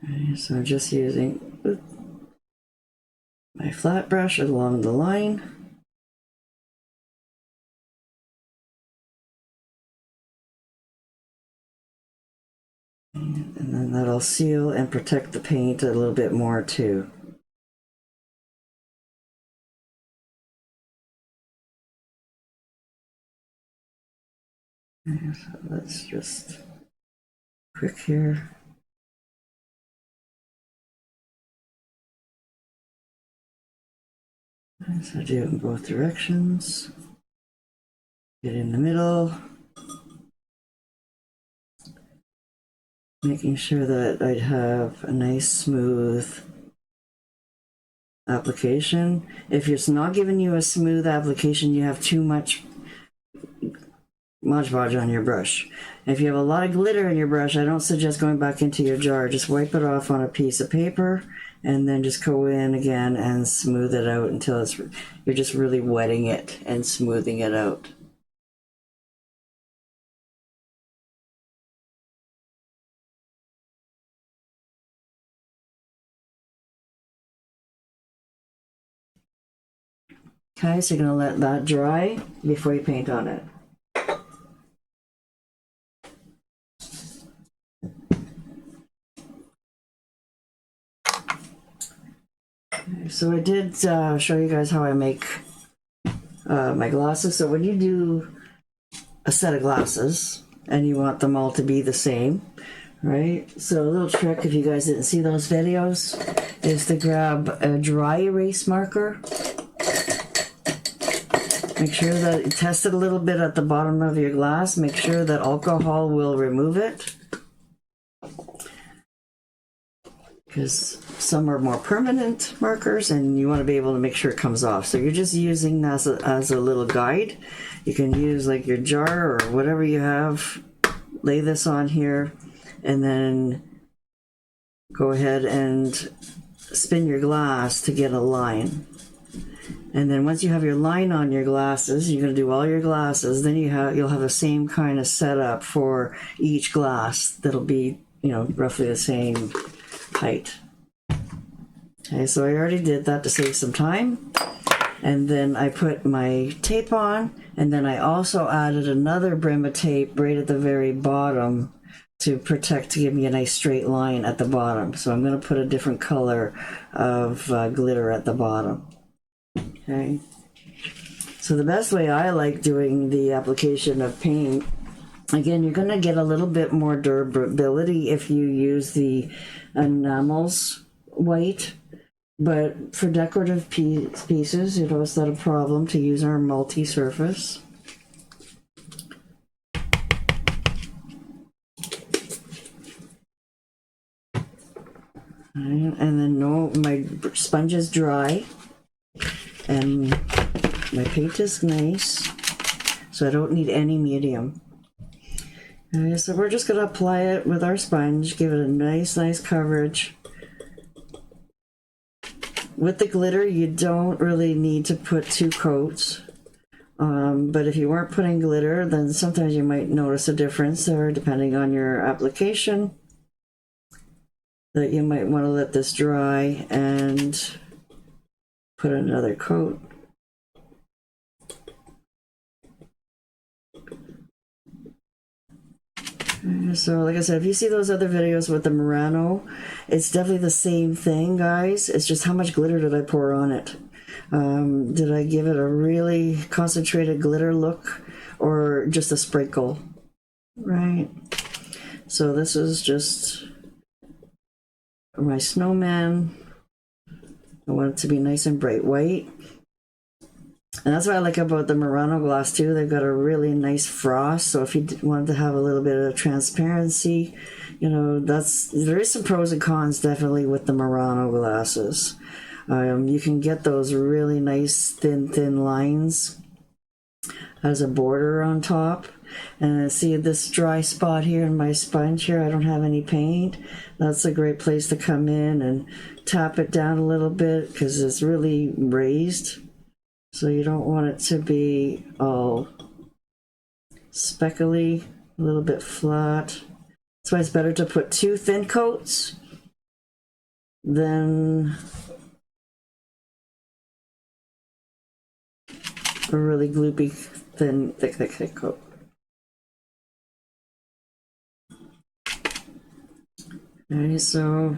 Okay, so I'm just using my flat brush along the line. And then that'll seal and protect the paint a little bit more too. Okay, so let's just quick here. So do it in both directions. Get in the middle. Making sure that I'd have a nice smooth application. If it's not giving you a smooth application, you have too much Mod Podge on your brush. If you have a lot of glitter in your brush, I don't suggest going back into your jar. Just wipe it off on a piece of paper and then just go in again and smooth it out until you're just really wetting it and smoothing it out. Okay, so you're going to let that dry before you paint on it. Okay, so I did show you guys how I make my glasses. So when you do a set of glasses and you want them all to be the same, right? So a little trick, if you guys didn't see those videos, is to grab a dry erase marker. Make sure that you test it a little bit at the bottom of your glass. Make sure that alcohol will remove it, because some are more permanent markers and you want to be able to make sure it comes off. So you're just using that as a little guide. You can use like your jar or whatever you have. Lay this on here and then go ahead and spin your glass to get a line. And then once you have your line on your glasses, you're going to do all your glasses, then you'll have the same kind of setup for each glass that'll be, you know, roughly the same height. Okay, so I already did that to save some time. And then I put my tape on, and then I also added another brim of tape right at the very bottom to protect, to give me a nice straight line at the bottom. So I'm going to put a different color of glitter at the bottom. Okay. So the best way I like doing the application of paint, again, you're going to get a little bit more durability if you use the enamels white, but for decorative pieces, you know, it's not a problem to use our multi-surface. And then my sponge is dry and my paint is nice, so I don't need any medium. Okay, so we're just going to apply it with our sponge, give it a nice coverage. With the glitter, you don't really need to put 2 coats. But if you weren't putting glitter, then sometimes you might notice a difference there, depending on your application. That you might want to let this dry and put another coat. So like I said, if you see those other videos with the Murano, it's definitely the same thing, guys. It's just how much glitter did I pour on it? Did I give it a really concentrated glitter look or just a sprinkle? Right. So this is just my snowman. I want it to be nice and bright white. And that's what I like about the Murano glass too. They've got a really nice frost. So if you wanted to have a little bit of transparency, you know, there is some pros and cons definitely with the Murano glasses. You can get those really nice thin lines as a border on top. And see this dry spot here in my sponge here, I don't have any paint. That's a great place to come in and tap it down a little bit because it's really raised. So you don't want it to be all speckly, a little bit flat. That's why it's better to put 2 thin coats then a really gloopy, thin, thick coat. Okay, so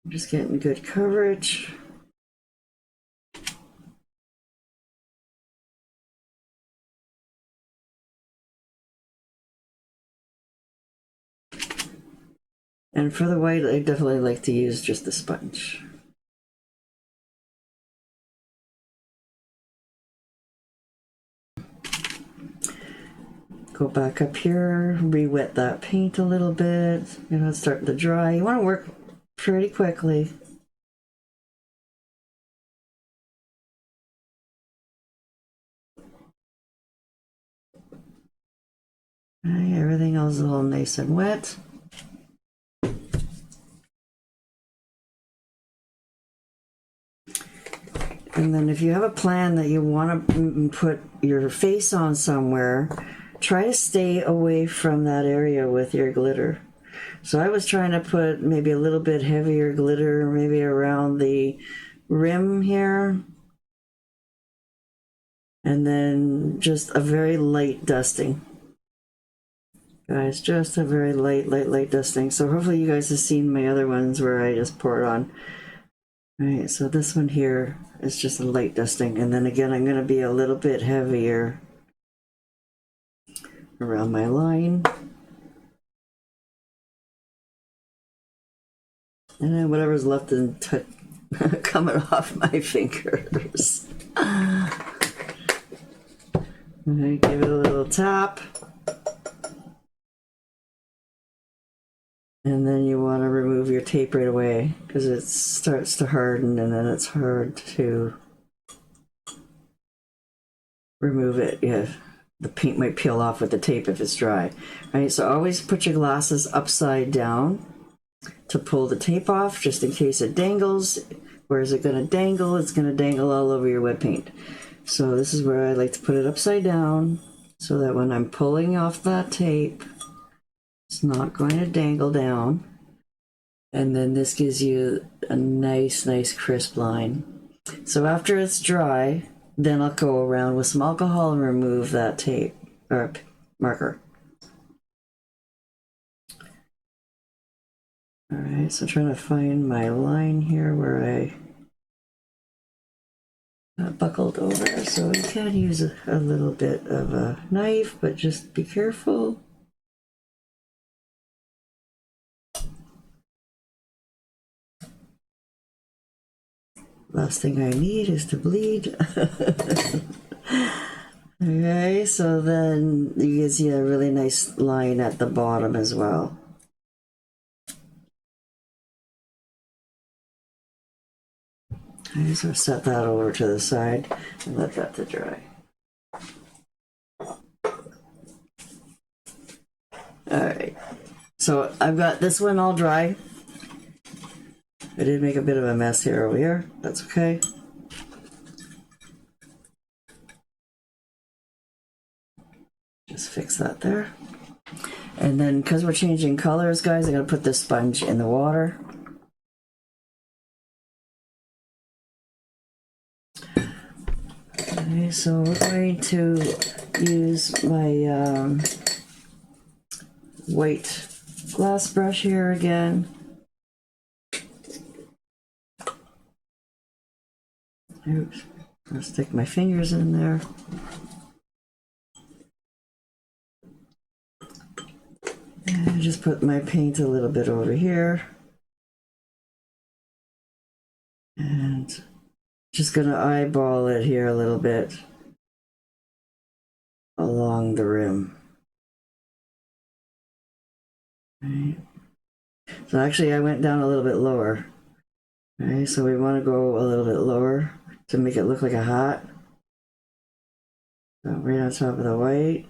I'm just getting good coverage. And for the white, I definitely like to use just the sponge. Go back up here, re-wet that paint a little bit. You know, it's starting to dry. You want to work pretty quickly. Okay, everything else is all nice and wet. And then if you have a plan that you want to put your face on somewhere, try to stay away from that area with your glitter. So I was trying to put maybe a little bit heavier glitter, maybe around the rim here. And then just a very light dusting. Guys, just a very light dusting. So hopefully you guys have seen my other ones where I just pour it on. All right, so this one here is just a light dusting. And then again, I'm going to be a little bit heavier around my line. And then whatever's left in coming off my fingers. Okay, give it a little tap. And then you want to remove your tape right away because it starts to harden and then it's hard to remove it. Yeah, the paint might peel off with the tape if it's dry. All right, so always put your glasses upside down to pull the tape off just in case it dangles. Where is it going to dangle? It's going to dangle all over your wet paint. So this is where I like to put it upside down so that when I'm pulling off that tape, it's not going to dangle down. And then this gives you a nice crisp line. So after it's dry, then I'll go around with some alcohol and remove that tape or marker. All right, so I'm trying to find my line here where I got buckled over. So you can use a little bit of a knife, but just be careful. Last thing I need is to bleed. Okay, so then you can see a really nice line at the bottom as well. Okay, so set that over to the side and let that to dry. Alright, so I've got this one all dry. I did make a bit of a mess here over here. That's okay. Just fix that there. And then because we're changing colors, guys, I'm going to put this sponge in the water. Okay, so we're going to use my white glass brush here again. Oops, I'll stick my fingers in there. And just put my paint a little bit over here. And just gonna eyeball it here a little bit along the rim. Right. So actually I went down a little bit lower. Right, so we want to go a little bit lower to make it look like a hat. So right on top of the white.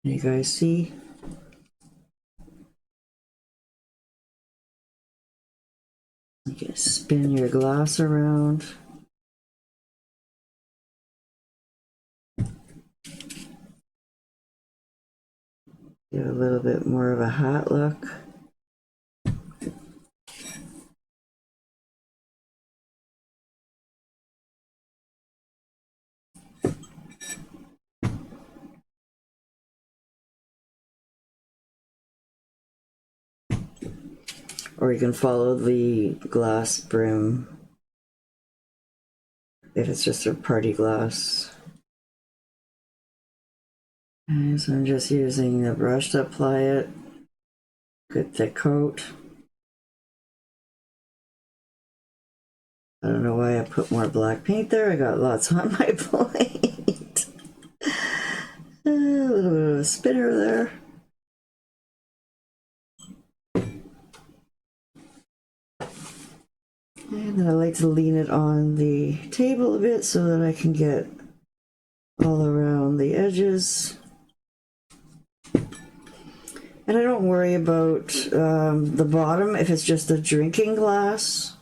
You guys see? You can spin your glass around. Get a little bit more of a hot look. Or you can follow the glass brim if it's just a party glass. Okay, so I'm just using the brush to apply it. Good thick coat. I don't know why I put more black paint there. I got lots on my plate. A little bit of a spinner there. And then I like to lean it on the table a bit so that I can get all around the edges. And I don't worry about the bottom if it's just a drinking glass.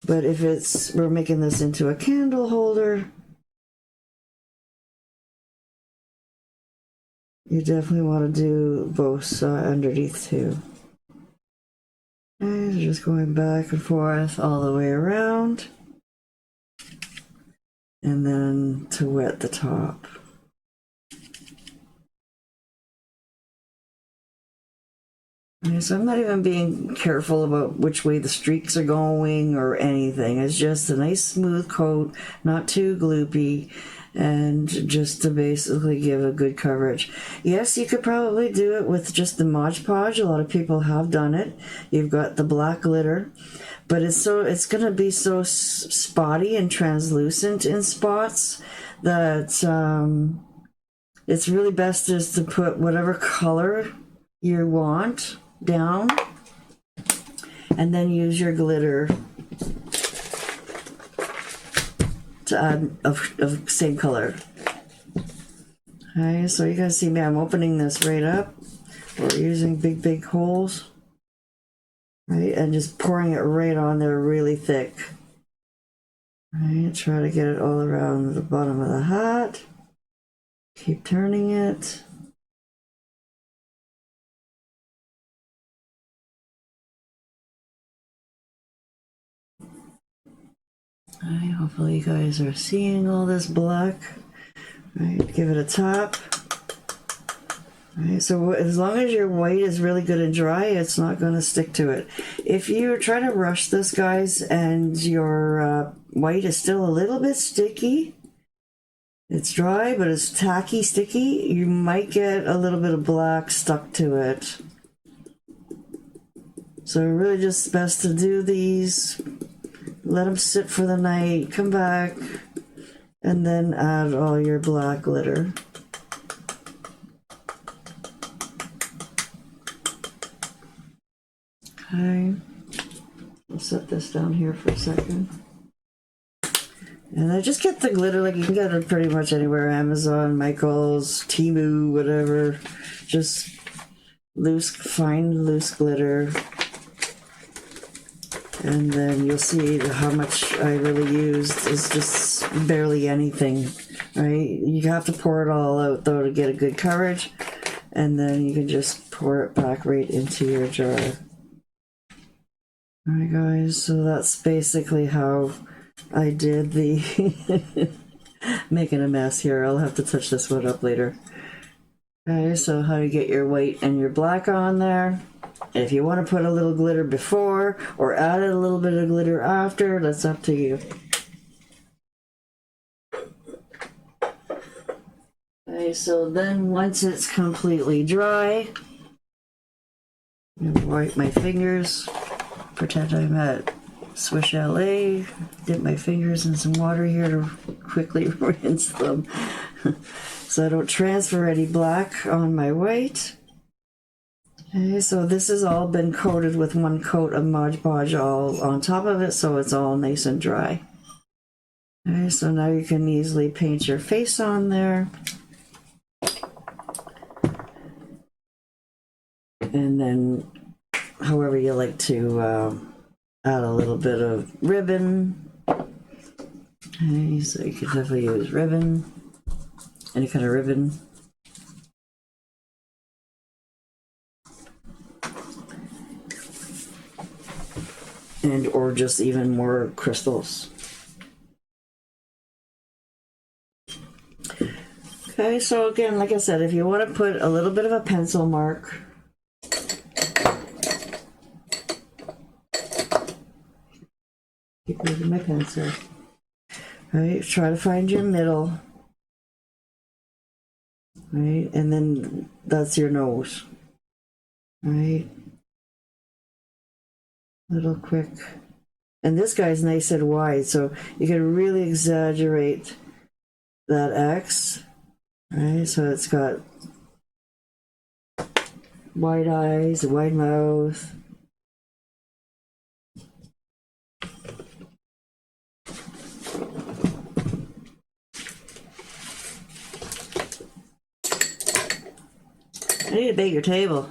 But if we're making this into a candle holder, you definitely want to do both underneath too. And just going back and forth all the way around. And then to wet the top. Okay, so I'm not even being careful about which way the streaks are going or anything. It's just a nice smooth coat, not too gloopy, and just to basically give a good coverage. Yes, you could probably do it with just the Mod Podge. A lot of people have done it. You've got the black glitter, but it's going to be so spotty and translucent in spots that it's really best just to put whatever color you want down and then use your glitter to add of same color. Okay, so you guys see me, I'm opening this right up. We're using big holes, right, and just pouring it right on there really thick. Right, try to get it all around the bottom of the hat. Keep turning it. Right, hopefully you guys are seeing all this black. Right, give it a tap. Right, so as long as your white is really good and dry, it's not going to stick to it. If you try to rush this, guys, and your white is still a little bit sticky, it's dry, but it's tacky, sticky, you might get a little bit of black stuck to it. So really just best to do these, let them sit for the night, come back, and then add all your black glitter. Okay, I'll set this down here for a second. And I just get the glitter, like you can get it pretty much anywhere, Amazon, Michael's, Temu, whatever. Just fine loose glitter. And then you'll see how much I really used is just barely anything, right? You have to pour it all out though to get a good coverage. And then you can just pour it back right into your jar. Alright guys, so that's basically how I did the making a mess here. I'll have to touch this one up later. Okay, so how to get your white and your black on there. If you want to put a little glitter before or add a little bit of glitter after, that's up to you. Okay, so then once it's completely dry, I'm gonna wipe my fingers, pretend I'm at Swish LA, dip my fingers in some water here to quickly rinse them so I don't transfer any black on my white. Okay, so this has all been coated with one coat of Mod Podge all on top of it, so it's all nice and dry. Okay, so now you can easily paint your face on there. And then however you like to add a little bit of ribbon. Okay, so you can definitely use ribbon, any kind of ribbon. and or just even more crystals. Okay, so again, like I said, if you want to put a little bit of a pencil mark, keep moving my pencil. Right, try to find your middle. Right, and then that's your nose. Right, little quick. And this guy's nice and wide, so you can really exaggerate that X. Right, so it's got wide eyes, wide mouth. I need to bake your table.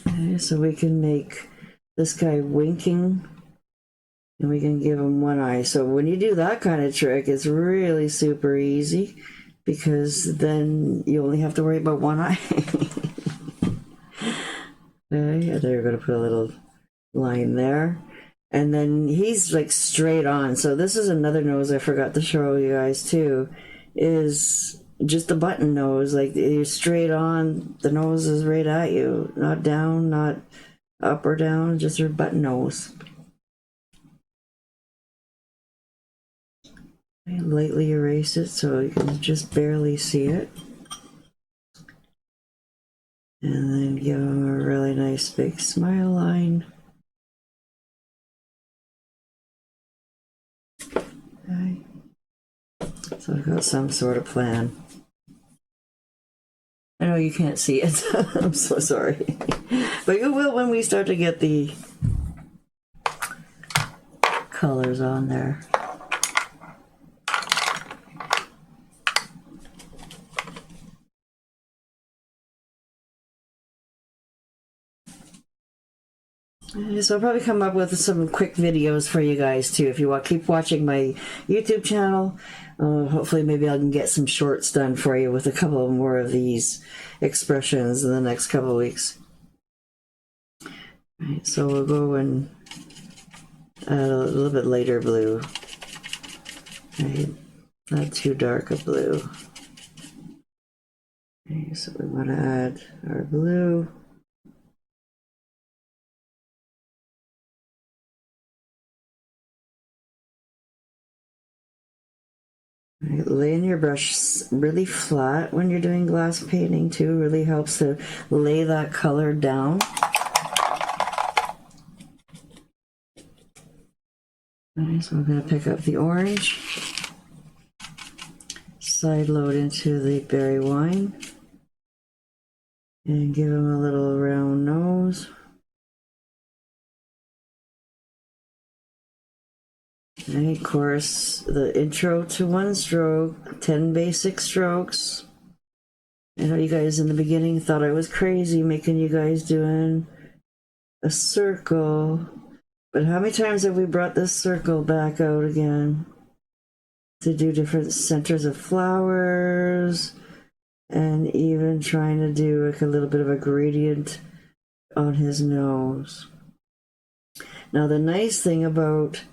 Okay, so we can make this guy winking, and we can give him one eye. So when you do that kind of trick, it's really super easy, because then you only have to worry about one eye. Okay, and then you're going to put a little line there. And then he's like straight on. So this is another nose I forgot to show you guys too, is just a button nose. Like you're straight on, the nose is right at you, not down, not up or down, just your button nose. I lightly erase it so you can just barely see it. And then give him a really nice big smile line. Okay. So I've got some sort of plan. I know you can't see it. I'm so sorry. But you will when we start to get the colors on there. So I'll probably come up with some quick videos for you guys too. If you want, keep watching my YouTube channel. Hopefully maybe I can get some shorts done for you with a couple more of these expressions in the next couple of weeks. Right, so we'll go and add a little bit lighter blue. Right, not too dark a blue. Okay, so we want to add our blue. Right, laying your brush really flat when you're doing glass painting too really helps to lay that color down. Okay, so I'm going to pick up the orange, side load into the berry wine, and give him a little round nose. And of course, the intro to one stroke, 10 basic strokes. I know you guys in the beginning thought I was crazy making you guys doing a circle, but how many times have we brought this circle back out again to do different centers of flowers, and even trying to do like a little bit of a gradient on his nose. Now the nice thing about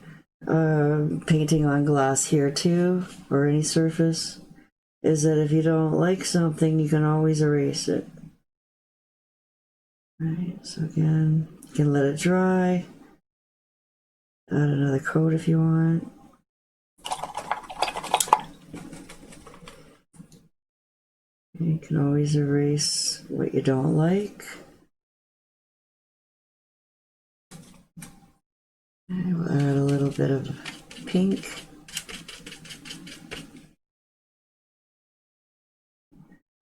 painting on glass here too, or any surface, is that if you don't like something, you can always erase it. Right, so again, you can let it dry, add another coat if you want. You can always erase what you don't like. And we'll add a little bit of pink.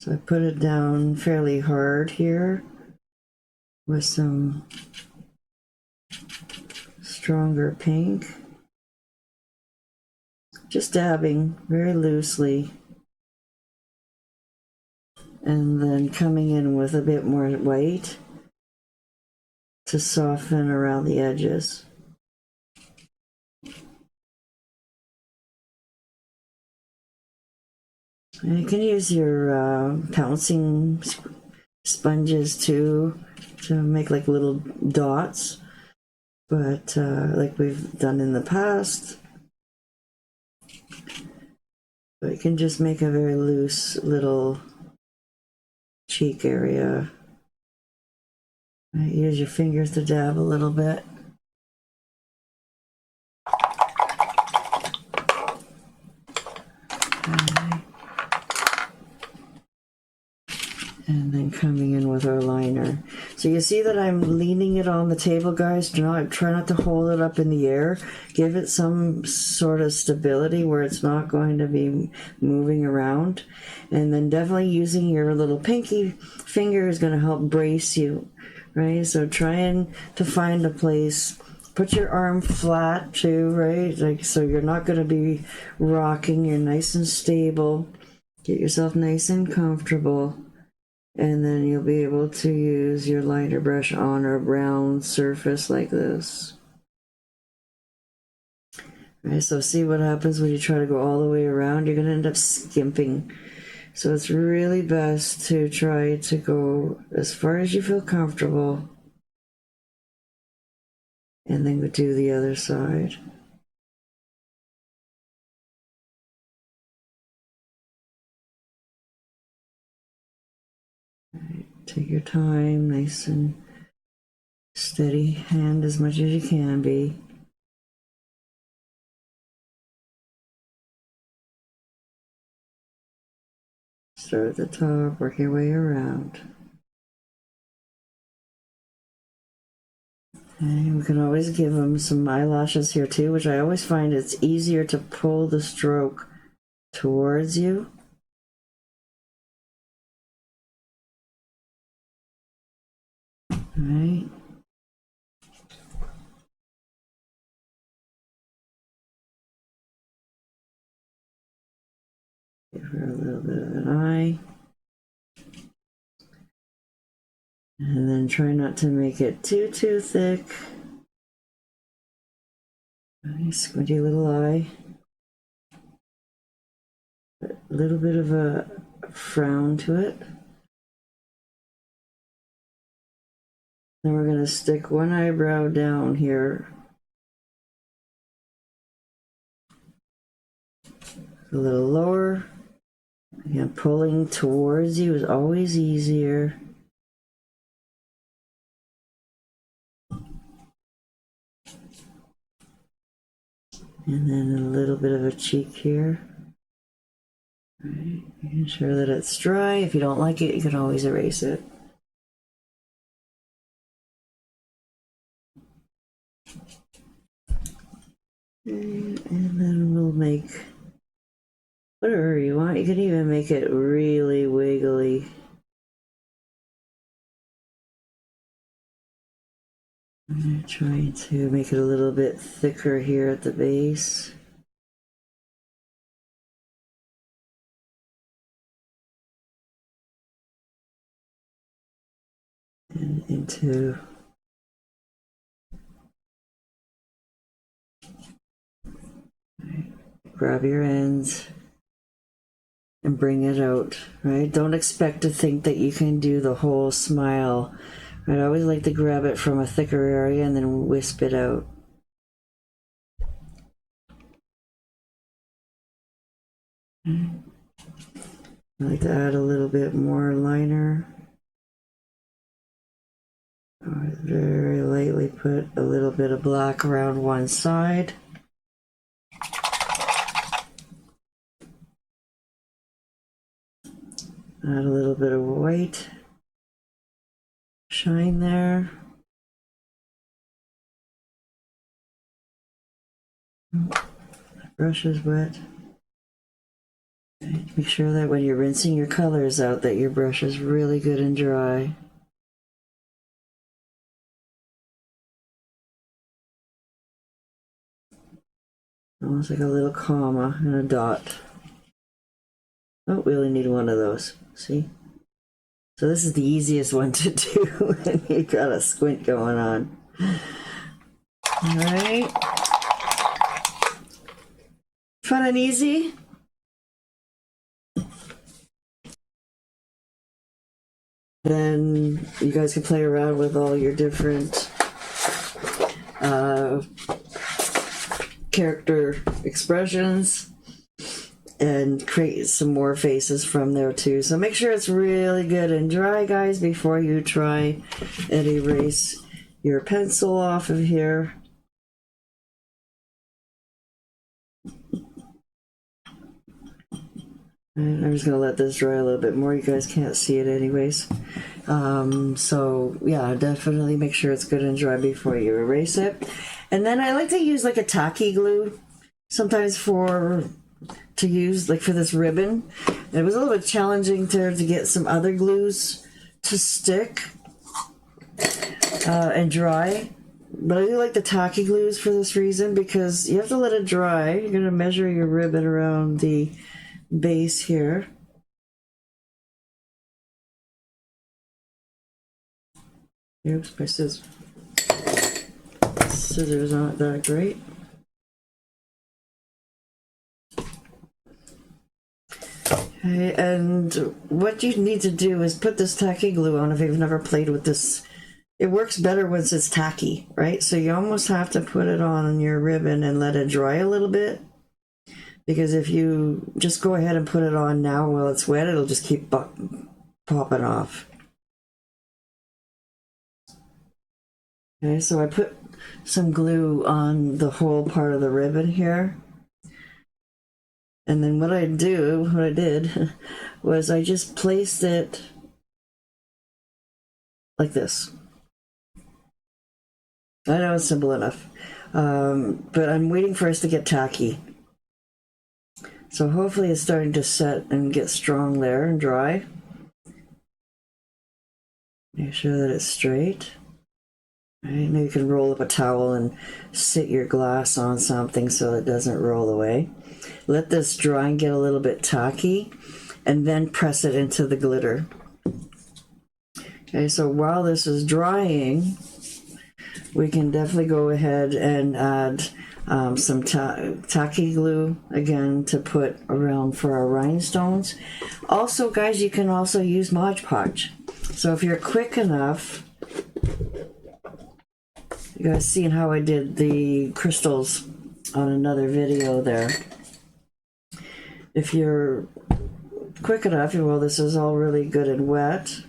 So I put it down fairly hard here with some stronger pink. Just dabbing very loosely. And then coming in with a bit more white to soften around the edges. And you can use your pouncing sponges too, to make like little dots, but like we've done in the past. But you can just make a very loose little cheek area. Use your fingers to dab a little bit. And then coming in with our liner. So you see that I'm leaning it on the table, guys. Try not to hold it up in the air. Give it some sort of stability where it's not going to be moving around. And then definitely using your little pinky finger is going to help brace you, right? So trying to find a place. Put your arm flat too, right? Like, so you're not going to be rocking. You're nice and stable. Get yourself nice and comfortable. And then you'll be able to use your liner brush on a round surface like this. All right, so see what happens when you try to go all the way around. You're going to end up skimping. So it's really best to try to go as far as you feel comfortable. And then do the other side. Take your time, nice and steady hand as much as you can be. Start at the top, work your way around. And we can always give them some eyelashes here too, which I always find it's easier to pull the stroke towards you. Right. Give her a little bit of an eye. And then try not to make it too thick. Nice squinty little eye. A little bit of a frown to it. Then we're going to stick one eyebrow down here. A little lower. Again, pulling towards you is always easier. And then a little bit of a cheek here. Right. Making sure that it's dry. If you don't like it, you can always erase it. And then we'll make whatever you want. You can even make it really wiggly. I'm trying to make it a little bit thicker here at the base. And into grab your ends and bring it out, right? Don't expect to think that you can do the whole smile. I'd always like to grab it from a thicker area and then wisp it out. I like to add a little bit more liner. Very lightly put a little bit of black around one side. Add a little bit of white. Shine there. The brush is wet. Make sure that when you're rinsing your colors out that your brush is really good and dry. Almost like a little comma and a dot. Oh, we only need one of those. See? So this is the easiest one to do when you got a squint going on. All right. Fun and easy. Then you guys can play around with all your different character expressions and create some more faces from there too. So make sure it's really good and dry, guys, before you try and erase your pencil off of here. And I'm just going to let this dry a little bit more. You guys can't see it anyways. So yeah, definitely make sure it's good and dry before you erase it. And then I like to use like a tacky glue sometimes to use like for this ribbon. It was a little bit challenging to get some other glues to stick and dry. But I do like the tacky glues for this reason, because you have to let it dry. You're going to measure your ribbon around the base here. Oops, my scissors aren't that great. Okay, and what you need to do is put this tacky glue on if you've never played with this. It works better once it's tacky, right? So you almost have to put it on your ribbon and let it dry a little bit. Because if you just go ahead and put it on now while it's wet, it'll just keep popping off. Okay, so I put some glue on the whole part of the ribbon here. And then what I did was I just placed it like this. I know it's simple enough, but I'm waiting for us to get tacky. So hopefully it's starting to set and get strong there and dry. Make sure that it's straight. Right, now you can roll up a towel and sit your glass on something so it doesn't roll away. Let this dry and get a little bit tacky, and then press it into the glitter. Okay, so while this is drying, we can definitely go ahead and add some tacky glue again to put around for our rhinestones. Also, guys, you can also use Mod Podge. So if you're quick enough, you guys seen how I did the crystals on another video there. If you're quick enough, well, this is all really good and wet,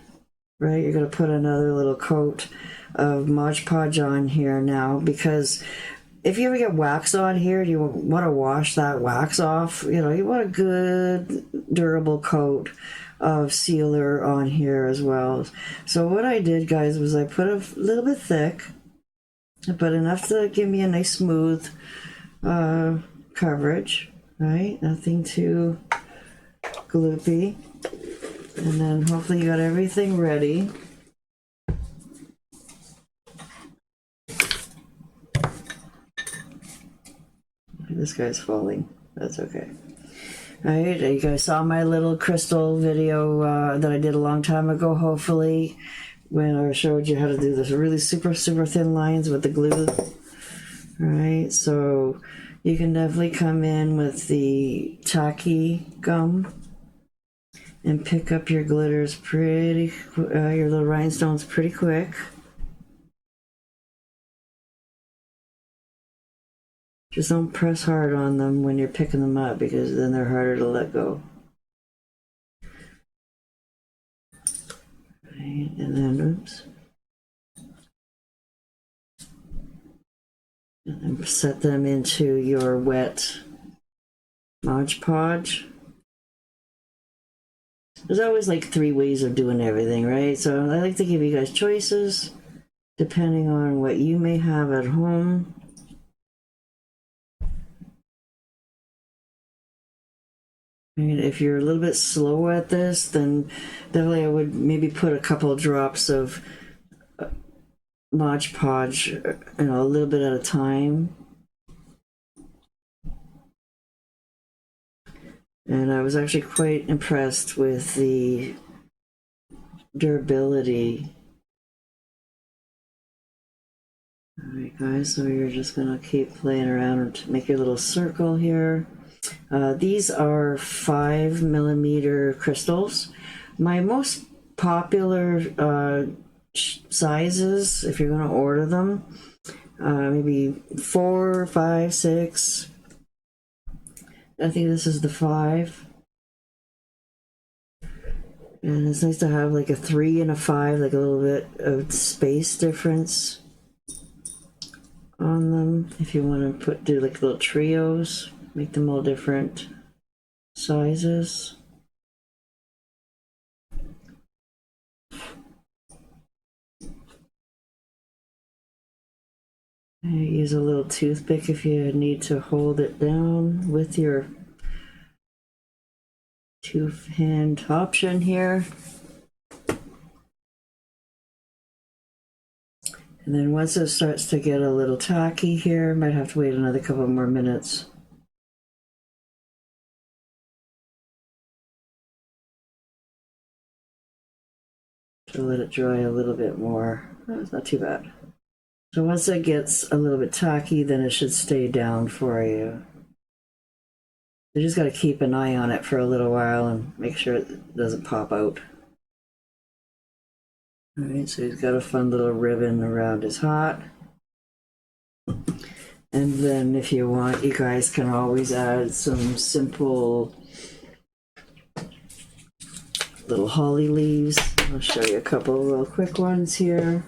right? You're going to put another little coat of Mod Podge on here now, because if you ever get wax on here and you want to wash that wax off, you know, you want a good durable coat of sealer on here as well. So what I did, guys, was I put a little bit thick, but enough to give me a nice smooth coverage, right? Nothing too gloopy. And then hopefully you got everything ready. This guy's falling. That's okay. All right, you guys saw my little crystal video that I did a long time ago, hopefully, when I showed you how to do this really super thin lines with the glue. All right, so you can definitely come in with the tacky gum and pick up your glitters your little rhinestones pretty quick. Just don't press hard on them when you're picking them up, because then they're harder to let go. Right, and then, oops. And then set them into your wet Mod Podge. There's always like 3 ways of doing everything, right? So I like to give you guys choices depending on what you may have at home. And if you're a little bit slow at this, then definitely I would maybe put a couple drops of Mod Podge, you know, a little bit at a time. And I was actually quite impressed with the durability. Alright guys, so you're just going to keep playing around and make your little circle here. These are 5mm crystals. My most popular sizes if you're going to order them. Maybe 4, 5, 6. I think this is the 5. And it's nice to have like a 3 and a 5, like a little bit of space difference on them. If you want to do like little trios, make them all different sizes. Use a little toothpick if you need to hold it down with your 2-hand option here. And then once it starts to get a little tacky here, might have to wait another couple more minutes. To let it dry a little bit more. That's not too bad. So once it gets a little bit tacky, then it should stay down for you. You just got to keep an eye on it for a little while and make sure it doesn't pop out. All right, so he's got a fun little ribbon around his hat. And then if you want, you guys can always add some simple little holly leaves. I'll show you a couple of real quick ones here.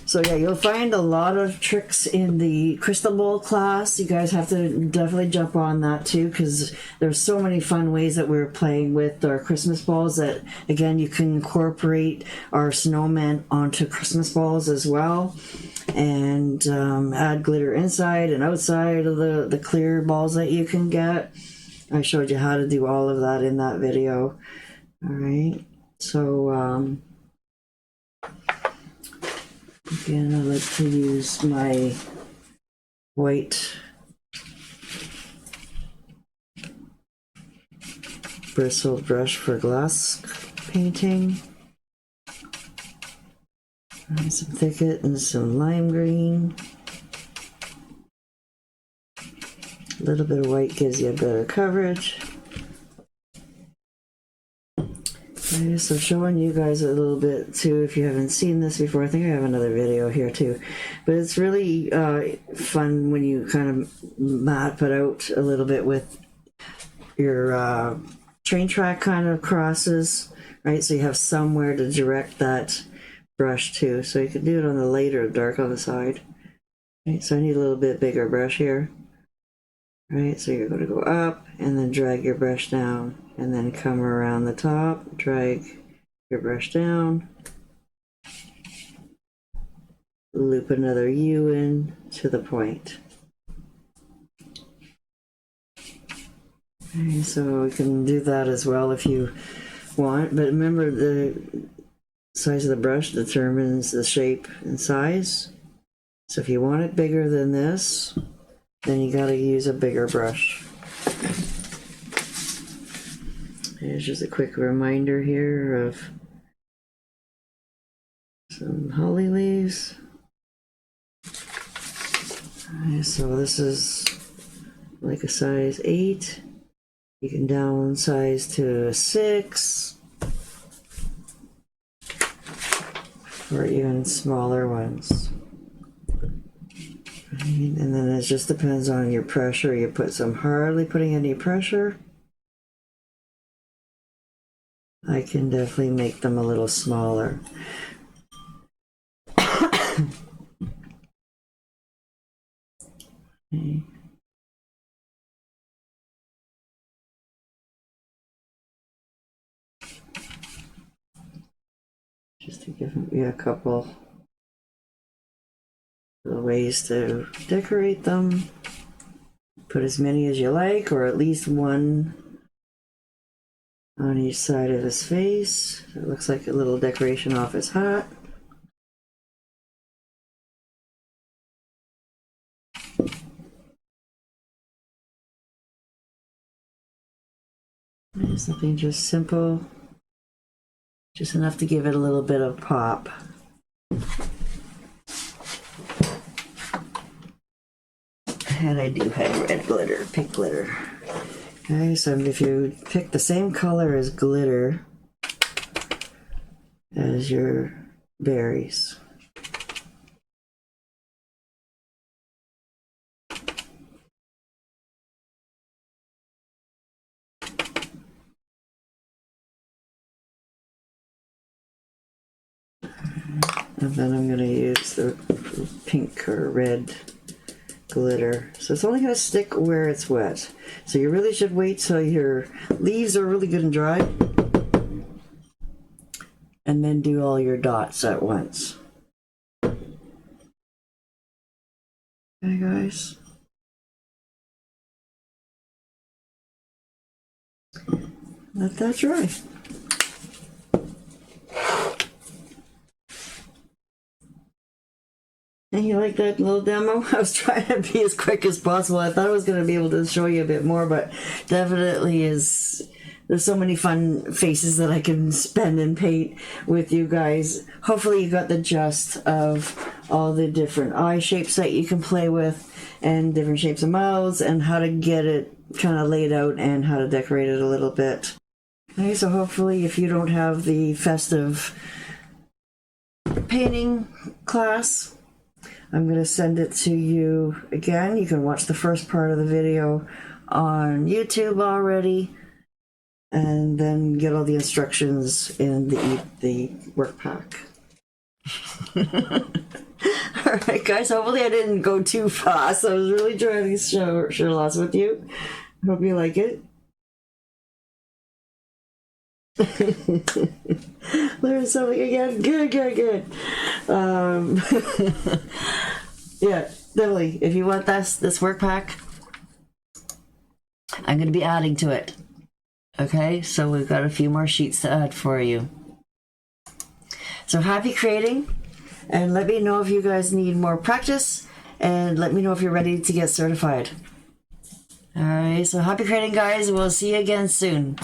So yeah, you'll find a lot of tricks in the crystal bowl class. You guys have to definitely jump on that too, because there's so many fun ways that we're playing with our Christmas balls that, again, you can incorporate our snowman onto Christmas balls as well, and add glitter inside and outside of the clear balls that you can get. I showed you how to do all of that in that video. All right, so again, I like to use my white bristle brush for glass painting. And some thicket and some lime green. A little bit of white gives you a better coverage. Okay, so showing you guys a little bit too, if you haven't seen this before. I think I have another video here too, but it's really fun when you kind of map it out a little bit with your train track kind of crosses, right? So you have somewhere to direct that brush to. So you can do it on the light or dark on the side. Right, so I need a little bit bigger brush here. Right, so you're going to go up and then drag your brush down, and then come around the top, drag your brush down, loop another U in to the point. Okay, so we can do that as well if you want, but remember the size of the brush determines the shape and size. So if you want it bigger than this, then you got to use a bigger brush. Here's just a quick reminder here of some holly leaves. Okay, so this is like a size 8. You can downsize to a 6 or even smaller ones. And then it just depends on your pressure. You put some, hardly putting any pressure. I can definitely make them a little smaller. Okay. Just to give you a couple of ways to decorate them. Put as many as you like, or at least one on each side of his face. It looks like a little decoration off his hat. Something just simple, just enough to give it a little bit of pop. and I do have red glitter, pink glitter. Okay, so if you pick the same color as glitter as your berries. And then I'm going to use the pink or red glitter. So it's only going to stick where it's wet. So you really should wait till your leaves are really good and dry. And then do all your dots at once. Okay, guys. Let that dry. And you like that little demo? I was trying to be as quick as possible. I thought I was going to be able to show you a bit more, but definitely there's so many fun faces that I can spend and paint with you guys. Hopefully you got the gist of all the different eye shapes that you can play with and different shapes of mouths and how to get it kind of laid out and how to decorate it a little bit. Okay, so hopefully if you don't have the festive painting class, I'm going to send it to you again. You can watch the first part of the video on YouTube already, and then get all the instructions in the work pack. Alright guys, hopefully I didn't go too fast. I was really trying to share lots with you. I hope you like it. Learn something again. Good. Yeah, definitely. If you want this work pack, I'm going to be adding to it. Okay, so we've got a few more sheets to add for you. So happy creating, and let me know if you guys need more practice, and let me know if you're ready to get certified. Alright, so happy creating, guys. We'll see you again soon.